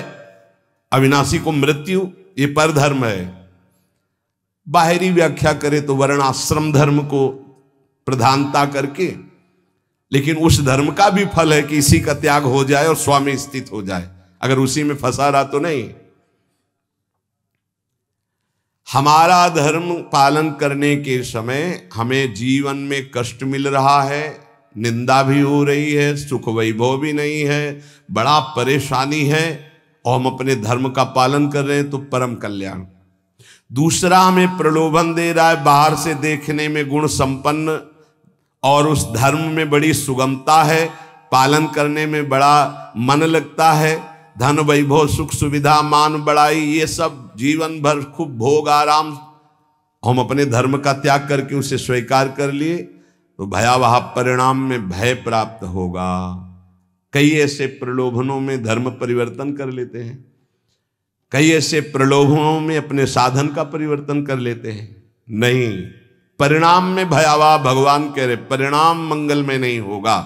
अविनाशी को मृत्यु, ये पर धर्म है। बाहरी व्याख्या करें तो वर्ण आश्रम धर्म को प्रधानता करके, लेकिन उस धर्म का भी फल है कि इसी का त्याग हो जाए और स्व में स्थित हो जाए। अगर उसी में फंसा रहा तो नहीं। हमारा धर्म पालन करने के समय हमें जीवन में कष्ट मिल रहा है, निंदा भी हो रही है, सुख वैभव भी नहीं है, बड़ा परेशानी है, और हम अपने धर्म का पालन कर रहे हैं तो परम कल्याण। दूसरा हमें प्रलोभन दे रहा है, बाहर से देखने में गुण संपन्न और उस धर्म में बड़ी सुगमता है, पालन करने में बड़ा मन लगता है, धन वैभव सुख सुविधा मान बढ़ाई, ये सब जीवन भर खूब भोग आराम, हम अपने धर्म का त्याग करके उसे स्वीकार कर लिए तो भयावह परिणाम में भय प्राप्त होगा। कई ऐसे प्रलोभनों में धर्म परिवर्तन कर लेते हैं, कई ऐसे प्रलोभनों में अपने साधन का परिवर्तन कर लेते हैं। नहीं, परिणाम में भयावह, भगवान कह रहे परिणाम मंगल में नहीं होगा।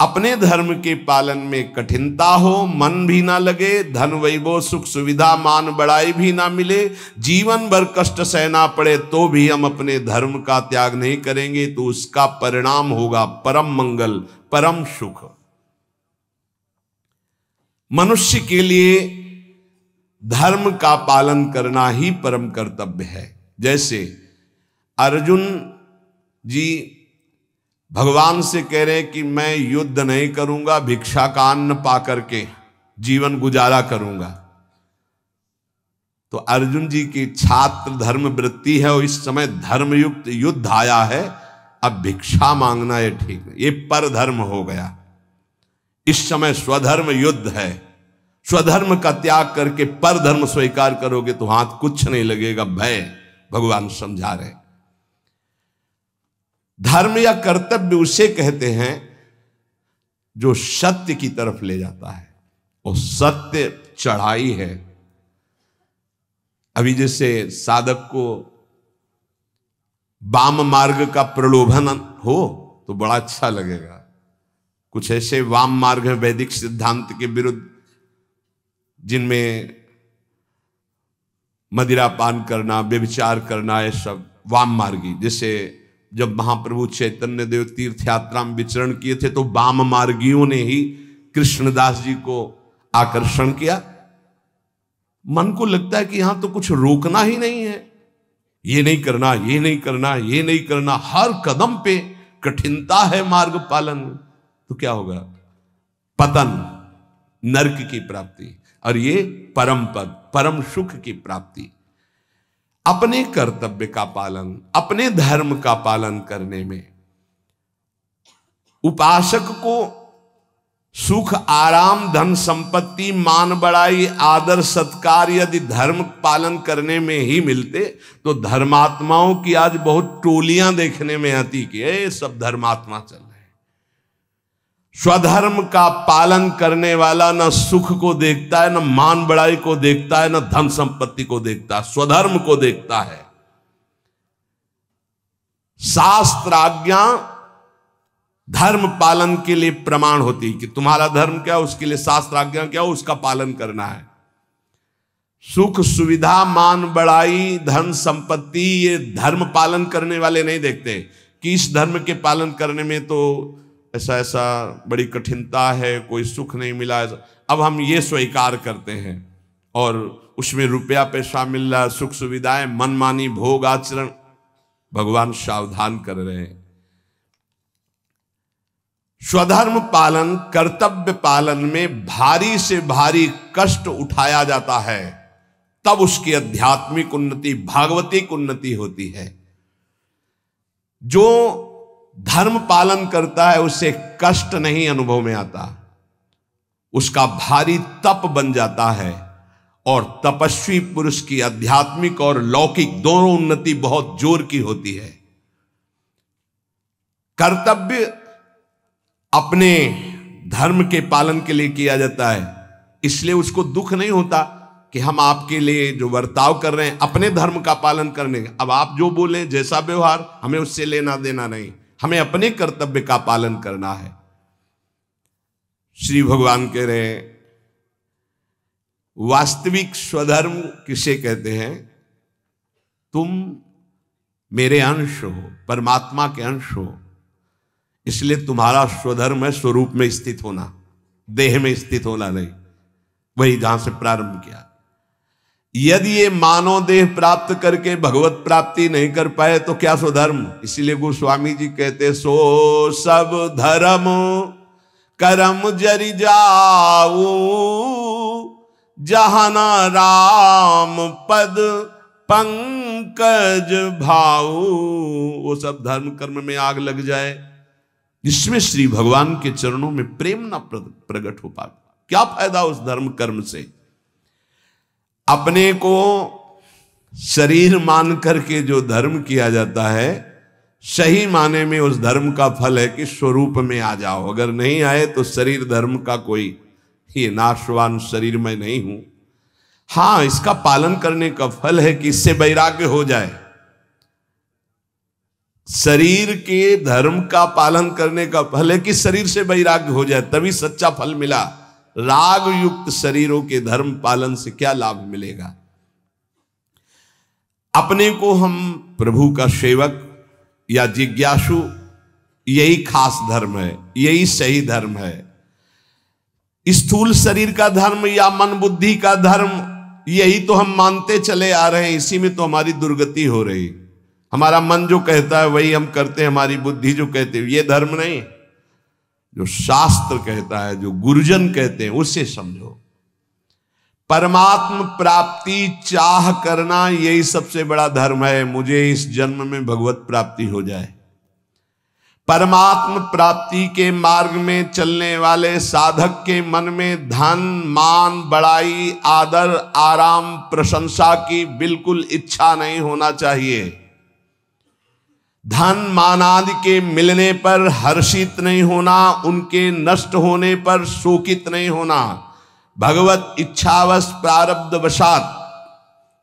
अपने धर्म के पालन में कठिनता हो, मन भी ना लगे, धन वैभव सुख सुविधा मान बढ़ाई भी ना मिले, जीवन भर कष्ट सहना पड़े, तो भी हम अपने धर्म का त्याग नहीं करेंगे, तो उसका परिणाम होगा परम मंगल, परम सुख। मनुष्य के लिए धर्म का पालन करना ही परम कर्तव्य है। जैसे अर्जुन जी भगवान से कह रहे हैं कि मैं युद्ध नहीं करूंगा, भिक्षा का अन्न पा करके जीवन गुजारा करूंगा। तो अर्जुन जी की छात्र धर्म वृत्ति है और इस समय धर्मयुक्त युद्ध आया है, अब भिक्षा मांगना ये ठीक नहीं, ये पर धर्म हो गया। इस समय स्वधर्म युद्ध है, स्वधर्म का त्याग करके पर धर्म स्वीकार करोगे तो हाथ कुछ नहीं लगेगा, भय। भगवान समझा रहे धर्म या कर्तव्य उसे कहते हैं जो सत्य की तरफ ले जाता है, और सत्य चढ़ाई है। अभी जैसे साधक को वाम मार्ग का प्रलोभन हो तो बड़ा अच्छा लगेगा। कुछ ऐसे वाम मार्ग हैं वैदिक सिद्धांत के विरुद्ध, जिनमें मदिरा पान करना, व्यभिचार करना, ये सब वाम मार्गी। जैसे जब महाप्रभु चैतन्य देव तीर्थ यात्रा में विचरण किए थे तो वाम मार्गियों ने ही कृष्णदास जी को आकर्षण किया। मन को लगता है कि यहां तो कुछ रोकना ही नहीं है, ये नहीं करना, ये नहीं करना, ये नहीं करना, हर कदम पे कठिनता है मार्ग पालन, तो क्या होगा? पतन, नरक की प्राप्ति। और ये परम पद, परम सुख की प्राप्ति। अपने कर्तव्य का पालन, अपने धर्म का पालन करने में उपासक को सुख, आराम, धन संपत्ति, मान बढ़ाई, आदर सत्कार यदि धर्म पालन करने में ही मिलते तो धर्मात्माओं की आज बहुत टोलियां देखने में आती कि ये सब धर्मात्मा चल रहे हैं। स्वधर्म का पालन करने वाला न सुख को देखता है, न मान बढ़ाई को देखता है, न धन संपत्ति को देखता है, स्वधर्म को देखता है। शास्त्र आज्ञा धर्म पालन के लिए प्रमाण होती कि तुम्हारा धर्म क्या, उसके लिए शास्त्र आज्ञा क्या, उसका पालन करना है। सुख सुविधा, मान बढ़ाई, धन संपत्ति, ये धर्म पालन करने वाले नहीं देखते कि इस धर्म के पालन करने में तो ऐसा ऐसा बड़ी कठिनता है, कोई सुख नहीं मिला। अब हम ये स्वीकार करते हैं और उसमें रुपया पैसा मिल रहा है, सुख सुविधाएं, मनमानी भोग आचरण। भगवान सावधान कर रहे हैं। स्वधर्म पालन, कर्तव्य पालन में भारी से भारी कष्ट उठाया जाता है, तब उसकी आध्यात्मिक उन्नति, भागवतिक उन्नति होती है। जो धर्म पालन करता है उसे कष्ट नहीं अनुभव में आता, उसका भारी तप बन जाता है। और तपस्वी पुरुष की आध्यात्मिक और लौकिक दोनों उन्नति बहुत जोर की होती है। कर्तव्य अपने धर्म के पालन के लिए किया जाता है, इसलिए उसको दुख नहीं होता कि हम आपके लिए जो बर्ताव कर रहे हैं अपने धर्म का पालन करने का, अब आप जो बोले जैसा व्यवहार, हमें उससे लेना देना नहीं, हमें अपने कर्तव्य का पालन करना है। श्री भगवान कह रहे हैं वास्तविक स्वधर्म किसे कहते हैं? तुम मेरे अंश हो, परमात्मा के अंश हो, इसलिए तुम्हारा स्वधर्म है स्वरूप में स्थित होना, देह में स्थित होना नहीं। वही जहां से प्रारंभ किया। यदि ये मानव देह प्राप्त करके भगवत प्राप्ति नहीं कर पाए तो क्या स्वधर्म? इसीलिए गोस्वामी जी कहते सो सब धर्म करम जरि जाऊ, जहाना राम पद पंकज भाऊ। वो सब धर्म कर्म में आग लग जाए जिसमें श्री भगवान के चरणों में प्रेम न प्रकट हो पाए, क्या फायदा उस धर्म कर्म से? अपने को शरीर मान करके जो धर्म किया जाता है, सही माने में उस धर्म का फल है कि स्वरूप में आ जाओ। अगर नहीं आए तो शरीर धर्म का कोई ये नाशवान शरीर में नहीं हूं। हां, इसका पालन करने का फल है कि इससे वैराग्य हो जाए। शरीर के धर्म का पालन करने का फल है कि शरीर से वैराग्य हो जाए, तभी सच्चा फल मिला। राग युक्त शरीरों के धर्म पालन से क्या लाभ मिलेगा? अपने को हम प्रभु का सेवक या जिज्ञासु, यही खास धर्म है, यही सही धर्म है। स्थूल शरीर का धर्म या मन बुद्धि का धर्म, यही तो हम मानते चले आ रहे हैं, इसी में तो हमारी दुर्गति हो रही। हमारा मन जो कहता है वही हम करते हैं, हमारी बुद्धि जो कहते हैं, ये धर्म नहीं। जो शास्त्र कहता है, जो गुरुजन कहते हैं, उसे समझो। परमात्म प्राप्ति चाह करना, यही सबसे बड़ा धर्म है। मुझे इस जन्म में भगवत प्राप्ति हो जाए। परमात्म प्राप्ति के मार्ग में चलने वाले साधक के मन में धन, मान, बड़ाई, आदर, आराम, प्रशंसा की बिल्कुल इच्छा नहीं होना चाहिए। धन मान आदि के मिलने पर हर्षित नहीं होना, उनके नष्ट होने पर शोकित नहीं होना। भगवत इच्छावश प्रारब्ध वशात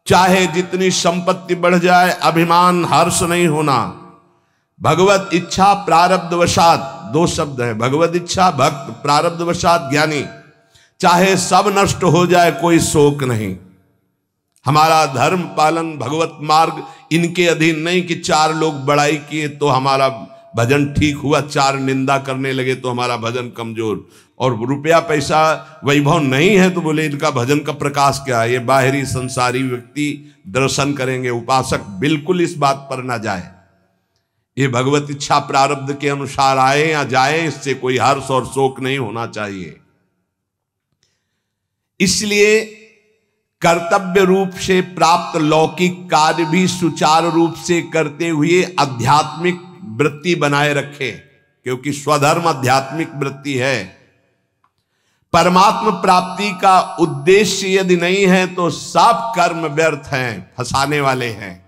चाहे जितनी संपत्ति बढ़ जाए, अभिमान हर्ष नहीं होना। भगवत इच्छा प्रारब्ध वशात, दो शब्द है, भगवत इच्छा भक्त, प्रारब्ध वशात ज्ञानी। चाहे सब नष्ट हो जाए कोई शोक नहीं। हमारा धर्म पालन भगवत मार्ग इनके अधीन नहीं कि 4 लोग बड़ाई किए तो हमारा भजन ठीक हुआ, 4 निंदा करने लगे तो हमारा भजन कमजोर, और रुपया पैसा वैभव नहीं है तो बोले इनका भजन का प्रकाश क्या है। ये बाहरी संसारी व्यक्ति दर्शन करेंगे, उपासक बिल्कुल इस बात पर ना जाए। ये भगवत इच्छा प्रारब्ध के अनुसार आए या जाए, इससे कोई हर्ष और शोक नहीं होना चाहिए। इसलिए कर्तव्य रूप से प्राप्त लौकिक कार्य भी सुचारू रूप से करते हुए आध्यात्मिक वृत्ति बनाए रखे, क्योंकि स्वधर्म आध्यात्मिक वृत्ति है। परमात्मा प्राप्ति का उद्देश्य यदि नहीं है तो सब कर्म व्यर्थ हैं, फंसाने वाले हैं।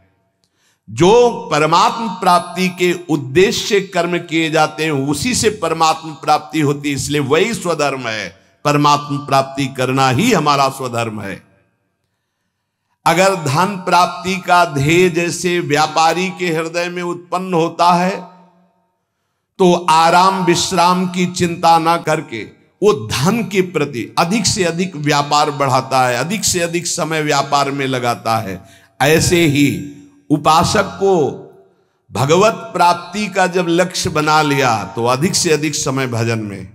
जो परमात्मा प्राप्ति के उद्देश्य से कर्म किए जाते हैं उसी से परमात्मा प्राप्ति होती है, इसलिए वही स्वधर्म है। परमात्मा प्राप्ति करना ही हमारा स्वधर्म है। अगर धन प्राप्ति का ध्येय जैसे व्यापारी के हृदय में उत्पन्न होता है तो आराम विश्राम की चिंता ना करके वो धन के प्रति अधिक से अधिक व्यापार बढ़ाता है, अधिक से अधिक समय व्यापार में लगाता है। ऐसे ही उपासक को भगवत प्राप्ति का जब लक्ष्य बना लिया तो अधिक से अधिक समय भजन में,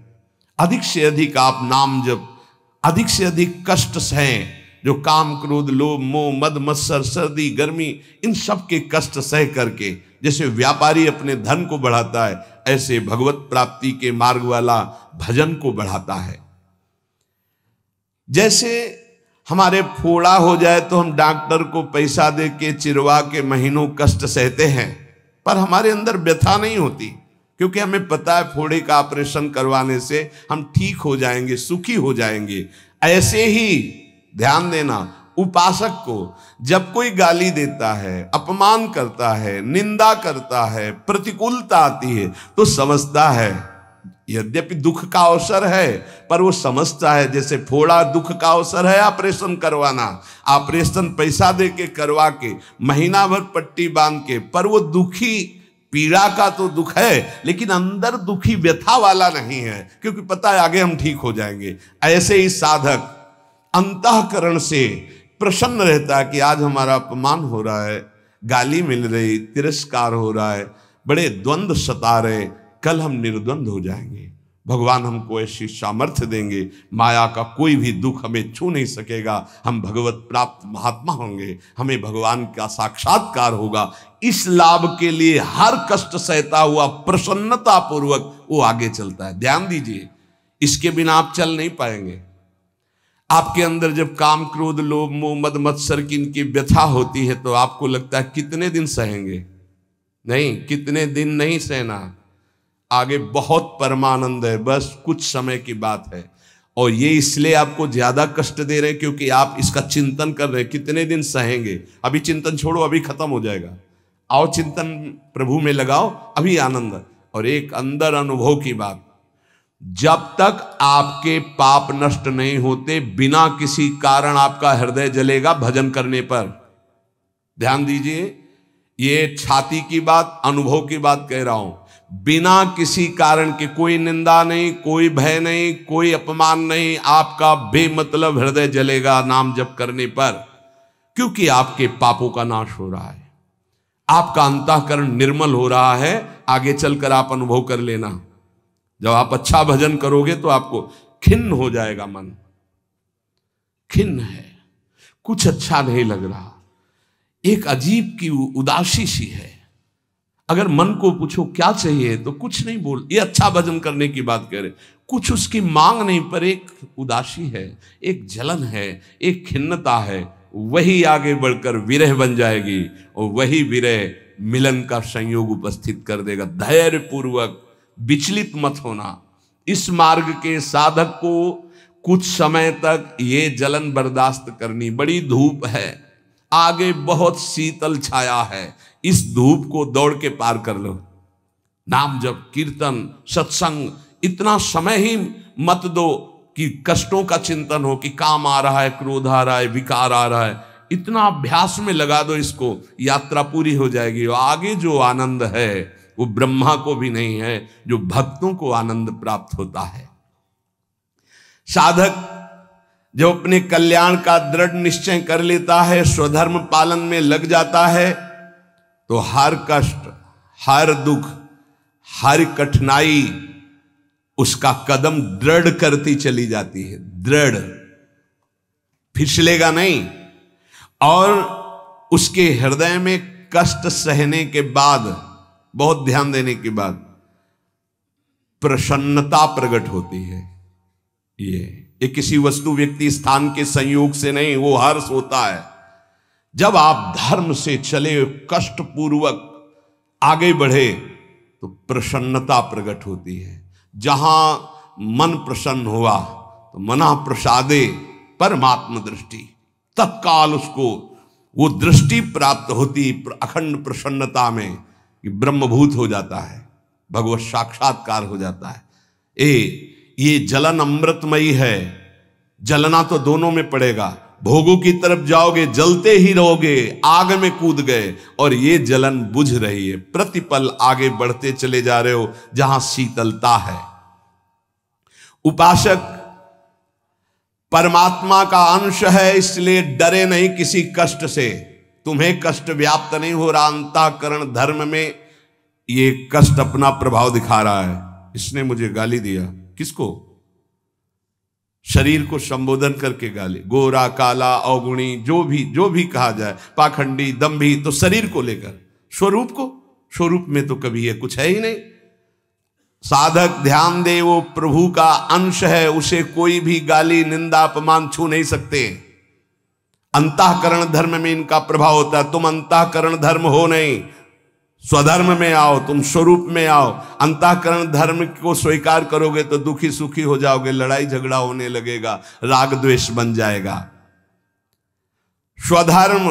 अधिक से अधिक आप नाम जप, अधिक से अधिक कष्ट सहें, जो काम क्रोध लोभ मोह मद मत्सर सर्दी गर्मी इन सब के कष्ट सह करके जैसे व्यापारी अपने धन को बढ़ाता है, ऐसे भगवत प्राप्ति के मार्ग वाला भजन को बढ़ाता है। जैसे हमारे फोड़ा हो जाए तो हम डॉक्टर को पैसा दे के चिरवा के महीनों कष्ट सहते हैं, पर हमारे अंदर व्यथा नहीं होती, क्योंकि हमें पता है फोड़े का ऑपरेशन करवाने से हम ठीक हो जाएंगे, सुखी हो जाएंगे। ऐसे ही ध्यान देना, उपासक को जब कोई गाली देता है, अपमान करता है, निंदा करता है, प्रतिकूलता आती है तो समझता है, यद्यपि दुख का अवसर है पर वो समझता है जैसे फोड़ा दुख का अवसर है ऑपरेशन करवाना, ऑपरेशन पैसा दे के करवा के महीना भर पट्टी बांध के, पर वो दुखी पीड़ा का तो दुख है लेकिन अंदर दुखी व्यथा वाला नहीं है, क्योंकि पता है आगे हम ठीक हो जाएंगे। ऐसे ही साधक अंतःकरण से प्रसन्न रहता है कि आज हमारा अपमान हो रहा है, गाली मिल रही, तिरस्कार हो रहा है, बड़े द्वंद्व सता रहे, कल हम निर्द्वंद हो जाएंगे। भगवान हमको ऐसी सामर्थ्य देंगे, माया का कोई भी दुख हमें छू नहीं सकेगा, हम भगवत प्राप्त महात्मा होंगे, हमें भगवान का साक्षात्कार होगा। इस लाभ के लिए हर कष्ट सहता हुआ प्रसन्नता पूर्वक वो आगे चलता है। ध्यान दीजिए, इसके बिना आप चल नहीं पाएंगे। आपके अंदर जब काम क्रोध लोभ मोह मद मत्सर की इनकी व्यथा होती है तो आपको लगता है कितने दिन सहेंगे, नहीं, कितने दिन नहीं सहना, आगे बहुत परमानंद है, बस कुछ समय की बात है। और ये इसलिए आपको ज्यादा कष्ट दे रहे हैं क्योंकि आप इसका चिंतन कर रहे हैं, कितने दिन सहेंगे। अभी चिंतन छोड़ो, अभी खत्म हो जाएगा, आओ चिंतन प्रभु में लगाओ, अभी आनंद। और एक अंदर अनुभव की बात, जब तक आपके पाप नष्ट नहीं होते बिना किसी कारण आपका हृदय जलेगा भजन करने पर। ध्यान दीजिए, ये छाती की बात, अनुभव की बात कह रहा हूं। बिना किसी कारण के, कोई निंदा नहीं, कोई भय नहीं, कोई अपमान नहीं, आपका बेमतलब हृदय जलेगा नाम जप करने पर, क्योंकि आपके पापों का नाश हो रहा है, आपका अंतःकरण निर्मल हो रहा है। आगे चलकर आप अनुभव कर लेना, जब आप अच्छा भजन करोगे तो आपको खिन्न हो जाएगा मन, खिन्न है, कुछ अच्छा नहीं लग रहा, एक अजीब की उदासी सी है। अगर मन को पूछो क्या चाहिए तो कुछ नहीं बोल, ये अच्छा भजन करने की बात कह रहे, कुछ उसकी मांग नहीं, पर एक उदासी है, एक जलन है, एक खिन्नता है। वही आगे बढ़कर विरह बन जाएगी और वही विरह मिलन का संयोग उपस्थित कर देगा। धैर्य पूर्वक विचलित मत होना। इस मार्ग के साधक को कुछ समय तक ये जलन बर्दाश्त करनी, बड़ी धूप है, आगे बहुत शीतल छाया है, इस धूप को दौड़ के पार कर लो। नाम जप कीर्तन सत्संग, इतना समय ही मत दो कि कष्टों का चिंतन हो, कि काम आ रहा है, क्रोध आ रहा है, विकार आ रहा है, इतना अभ्यास में लगा दो इसको, यात्रा पूरी हो जाएगी। और आगे जो आनंद है वो ब्रह्मा को भी नहीं है, जो भक्तों को आनंद प्राप्त होता है। साधक जो अपने कल्याण का दृढ़ निश्चय कर लेता है, स्वधर्म पालन में लग जाता है, तो हर कष्ट, हर दुख, हर कठिनाई उसका कदम दृढ़ करती चली जाती है। दृढ़, फिसलेगा नहीं। और उसके हृदय में कष्ट सहने के बाद, बहुत ध्यान देने के बाद, प्रसन्नता प्रकट होती है। ये किसी वस्तु, व्यक्ति, स्थान के संयोग से नहीं, वो हर्ष होता है जब आप धर्म से चले, कष्ट पूर्वक आगे बढ़े, तो प्रसन्नता प्रकट होती है। जहां मन प्रसन्न हुआ तो मना प्रसादे परमात्म दृष्टि, तत्काल उसको वो दृष्टि प्राप्त होती अखंड प्रसन्नता में कि ब्रह्मभूत हो जाता है, भगवत साक्षात्कार हो जाता है। ये जलन अमृतमयी है। जलना तो दोनों में पड़ेगा। भोगों की तरफ जाओगे, जलते ही रहोगे, आग में कूद गए, और ये जलन बुझ रही है। प्रतिपल आगे बढ़ते चले जा रहे हो जहां शीतलता है। उपासक परमात्मा का अंश है, इसलिए डरे नहीं किसी कष्ट से। तुम्हें कष्ट व्याप्त नहीं हो रहा, अंतःकरण धर्म में ये कष्ट अपना प्रभाव दिखा रहा है। इसने मुझे गाली दिया, किसको? शरीर को संबोधन करके गाली, गोरा, काला, अवगुणी, जो भी कहा जाए, पाखंडी, दंभी, तो शरीर को लेकर, स्वरूप को, स्वरूप में तो कभी ये कुछ है ही नहीं। साधक ध्यान दे, वो प्रभु का अंश है, उसे कोई भी गाली, निंदा, अपमान छू नहीं सकते। अंतःकरण धर्म में इनका प्रभाव होता है। तुम अंतःकरण धर्म हो नहीं, स्वधर्म में आओ, तुम स्वरूप में आओ। अंतःकरण धर्म को स्वीकार करोगे तो दुखी सुखी हो जाओगे, लड़ाई झगड़ा होने लगेगा, राग द्वेष बन जाएगा। स्वधर्म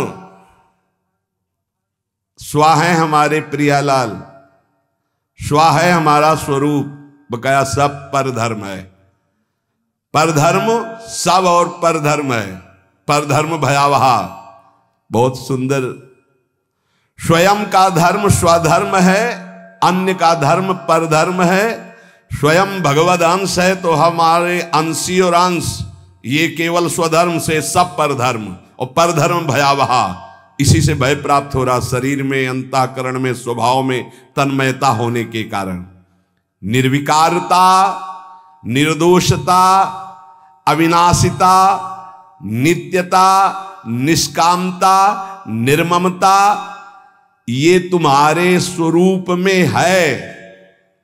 स्वा है हमारे प्रियालाल, स्वा है हमारा स्वरूप, बकाया सब परधर्म है। परधर्म सब और परधर्म है। परधर्म भयावह, बहुत सुंदर। स्वयं का धर्म स्वधर्म है, अन्य का धर्म परधर्म है। स्वयं भगवद अंश है तो हमारे अंशी और अंश, ये केवल स्वधर्म से सब परधर्म, और परधर्म भयावह। इसी से भय प्राप्त हो रहा, शरीर में, अंतःकरण में, स्वभाव में तन्मयता होने के कारण। निर्विकारता, निर्दोषता, अविनाशिता, नित्यता, निष्कामता, निर्ममता, ये तुम्हारे स्वरूप में है।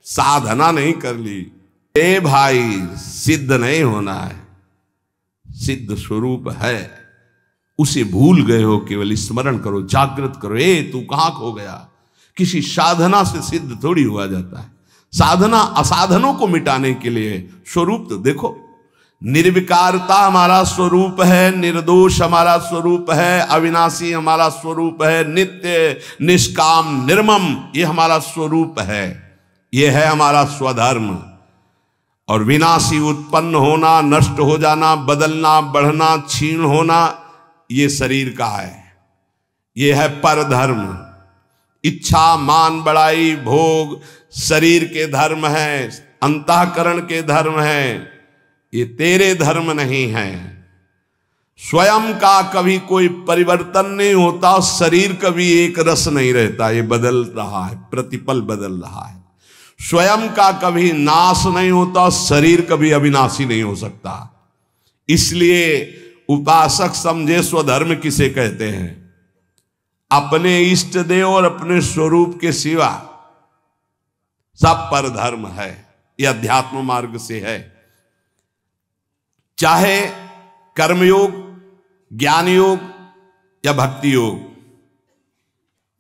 साधना नहीं कर ली, ए भाई, सिद्ध नहीं होना है। सिद्ध स्वरूप है, उसे भूल गए हो, केवल स्मरण करो, जागृत करो। तू कहां खो गया? किसी साधना से सिद्ध थोड़ी हुआ जाता है। साधना असाधनों को मिटाने के लिए। स्वरूप तो देखो, निर्विकारता हमारा स्वरूप है, निर्दोष हमारा स्वरूप है, अविनाशी हमारा स्वरूप है, नित्य, निष्काम, निर्मम, ये हमारा स्वरूप है। ये है हमारा स्वधर्म। और विनाशी, उत्पन्न होना, नष्ट हो जाना, बदलना, बढ़ना, क्षीण होना, ये शरीर का है। ये है परधर्म। इच्छा, मान, बड़ाई, भोग शरीर के धर्म है, अंतःकरण के धर्म है। ये तेरे धर्म नहीं है। स्वयं का कभी कोई परिवर्तन नहीं होता, शरीर कभी एक रस नहीं रहता, ये बदल रहा है, प्रतिपल बदल रहा है। स्वयं का कभी नाश नहीं होता, शरीर कभी अविनाशी नहीं हो सकता। इसलिए उपासक समझे स्वधर्म किसे कहते हैं? अपने इष्ट देव और अपने स्वरूप के सिवा सब पर धर्म है। यह अध्यात्म मार्ग से है। चाहे कर्मयोग, ज्ञान योग या भक्ति योग,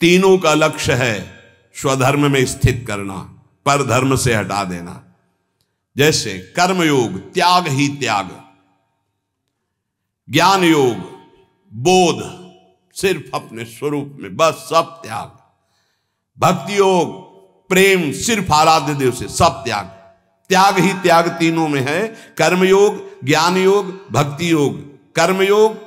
तीनों का लक्ष्य है स्वधर्म में स्थित करना, पर धर्म से हटा देना। जैसे कर्मयोग, त्याग ही त्याग। ज्ञान योग, बोध, सिर्फ अपने स्वरूप में बस सब त्याग। भक्ति योग, प्रेम, सिर्फ आराध्य देव से सब त्याग। त्याग ही त्याग तीनों में है। कर्मयोग, ज्ञान योग, भक्ति योग। कर्मयोग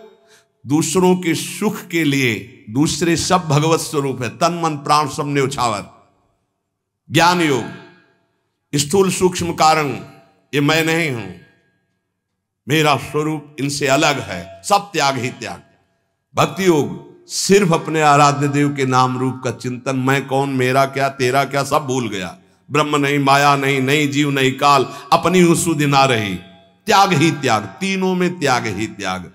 दूसरों के सुख के लिए, दूसरे सब भगवत स्वरूप है, तन मन प्राण सब न्योछावर। ज्ञान योग स्थूल सूक्ष्म कारण, ये मैं नहीं हूं, मेरा स्वरूप इनसे अलग है, सब त्याग ही त्याग। भक्ति योग सिर्फ अपने आराध्य देव के नाम रूप का चिंतन, मैं कौन, मेरा क्या, तेरा क्या, सब भूल गया। ब्रह्म नहीं, माया नहीं, नहीं जीव नहीं काल, अपनी सुधि ना रही। त्याग ही त्याग, तीनों में त्याग ही त्याग।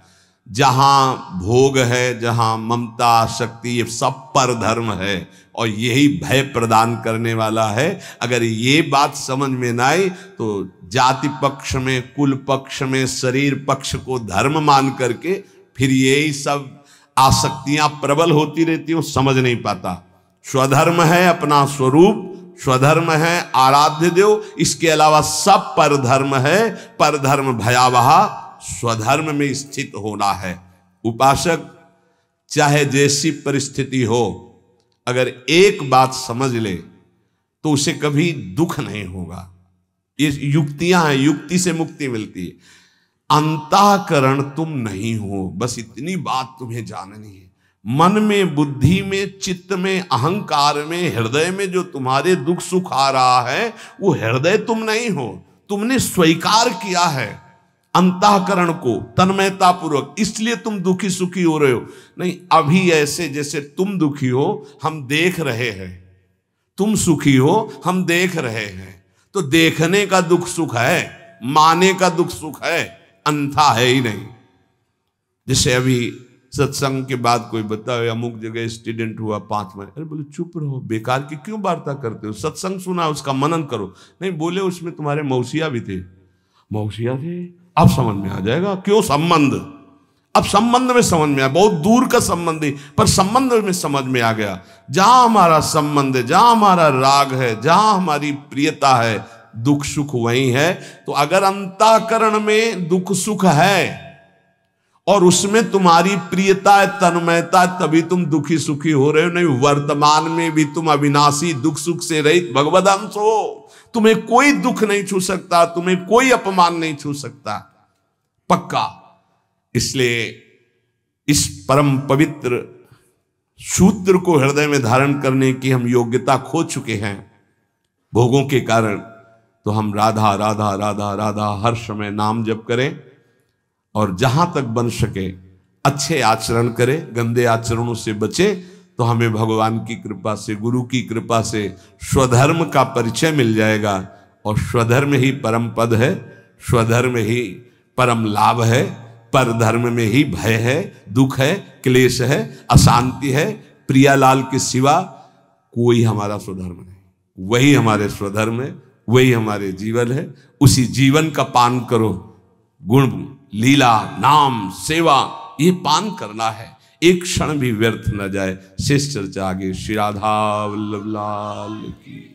जहां भोग है, जहां ममता आसक्ति, ये सब पर धर्म है और यही भय प्रदान करने वाला है। अगर ये बात समझ में ना आई तो जाति पक्ष में, कुल पक्ष में, शरीर पक्ष को धर्म मान करके फिर यही सब आसक्तियां प्रबल होती रहती हूं, समझ नहीं पाता। स्वधर्म है अपना स्वरूप, स्वधर्म है आराध्य देव, इसके अलावा सब पर धर्म है। पर धर्म भयावह, स्वधर्म में स्थित होना है। उपासक चाहे जैसी परिस्थिति हो, अगर एक बात समझ ले तो उसे कभी दुख नहीं होगा। ये युक्तियां हैं, युक्ति से मुक्ति मिलती है। अंतःकरण तुम नहीं हो, बस इतनी बात तुम्हें जाननी है। मन में, बुद्धि में, चित्त में, अहंकार में, हृदय में जो तुम्हारे दुख सुख आ रहा है वो हृदय तुम नहीं हो, तुमने स्वीकार किया है अंतःकरण को तन्मयता पूर्वक, इसलिए तुम दुखी सुखी हो रहे हो। नहीं, अभी ऐसे जैसे तुम दुखी हो हम देख रहे हैं, तुम सुखी हो हम देख रहे हैं, तो देखने का दुख सुख है, माने का दुख सुख है, अंधा है ही नहीं। जैसे अभी सत्संग के बाद कोई बताओ अमुक जगह एक्सीडेंट हुआ 5 महीने, अरे बोले चुप रहो, बेकार की क्यों वार्ता करते हो, सत्संग सुना उसका मनन करो। नहीं, बोले उसमें तुम्हारे मौसिया भी थे। मौसिया थे, अब समझ में आ जाएगा क्यों संबंध, अब संबंध में समझ में आया, बहुत दूर का संबंध है पर संबंध में समझ में आ गया। जहां हमारा संबंध है, जहां हमारा राग है, जहां हमारी प्रियता है, दुख सुख वही है। तो अगर अंतःकरण में दुख सुख है और उसमें तुम्हारी प्रियता है, तन्मयता है, तभी तुम दुखी सुखी हो रहे हो। नहीं, वर्तमान में भी तुम अविनाशी दुख सुख से रहित भगवद अंश हो, तुम्हें कोई दुख नहीं छू सकता, तुम्हें कोई अपमान नहीं छू सकता, पक्का। इसलिए इस परम पवित्र सूत्र को हृदय में धारण करने की हम योग्यता खो चुके हैं भोगों के कारण। तो हम राधा राधा राधा राधा हर समय नाम जप करें और जहां तक बन सके अच्छे आचरण करें, गंदे आचरणों से बचे, तो हमें भगवान की कृपा से, गुरु की कृपा से स्वधर्म का परिचय मिल जाएगा। और स्वधर्म ही परम पद है, स्वधर्म ही परम लाभ है, पर धर्म में ही भय है, दुख है, क्लेश है, अशांति है। प्रियालाल के सिवा कोई हमारा स्वधर्म नहीं, वही हमारे स्वधर्म है, वही हमारे जीवन है। उसी जीवन का पान करो, गुण लीला नाम सेवा ये पान करना है, एक क्षण भी व्यर्थ न जाए। शेष चर्चा आगे। श्री राधा वल्लभ लाल की।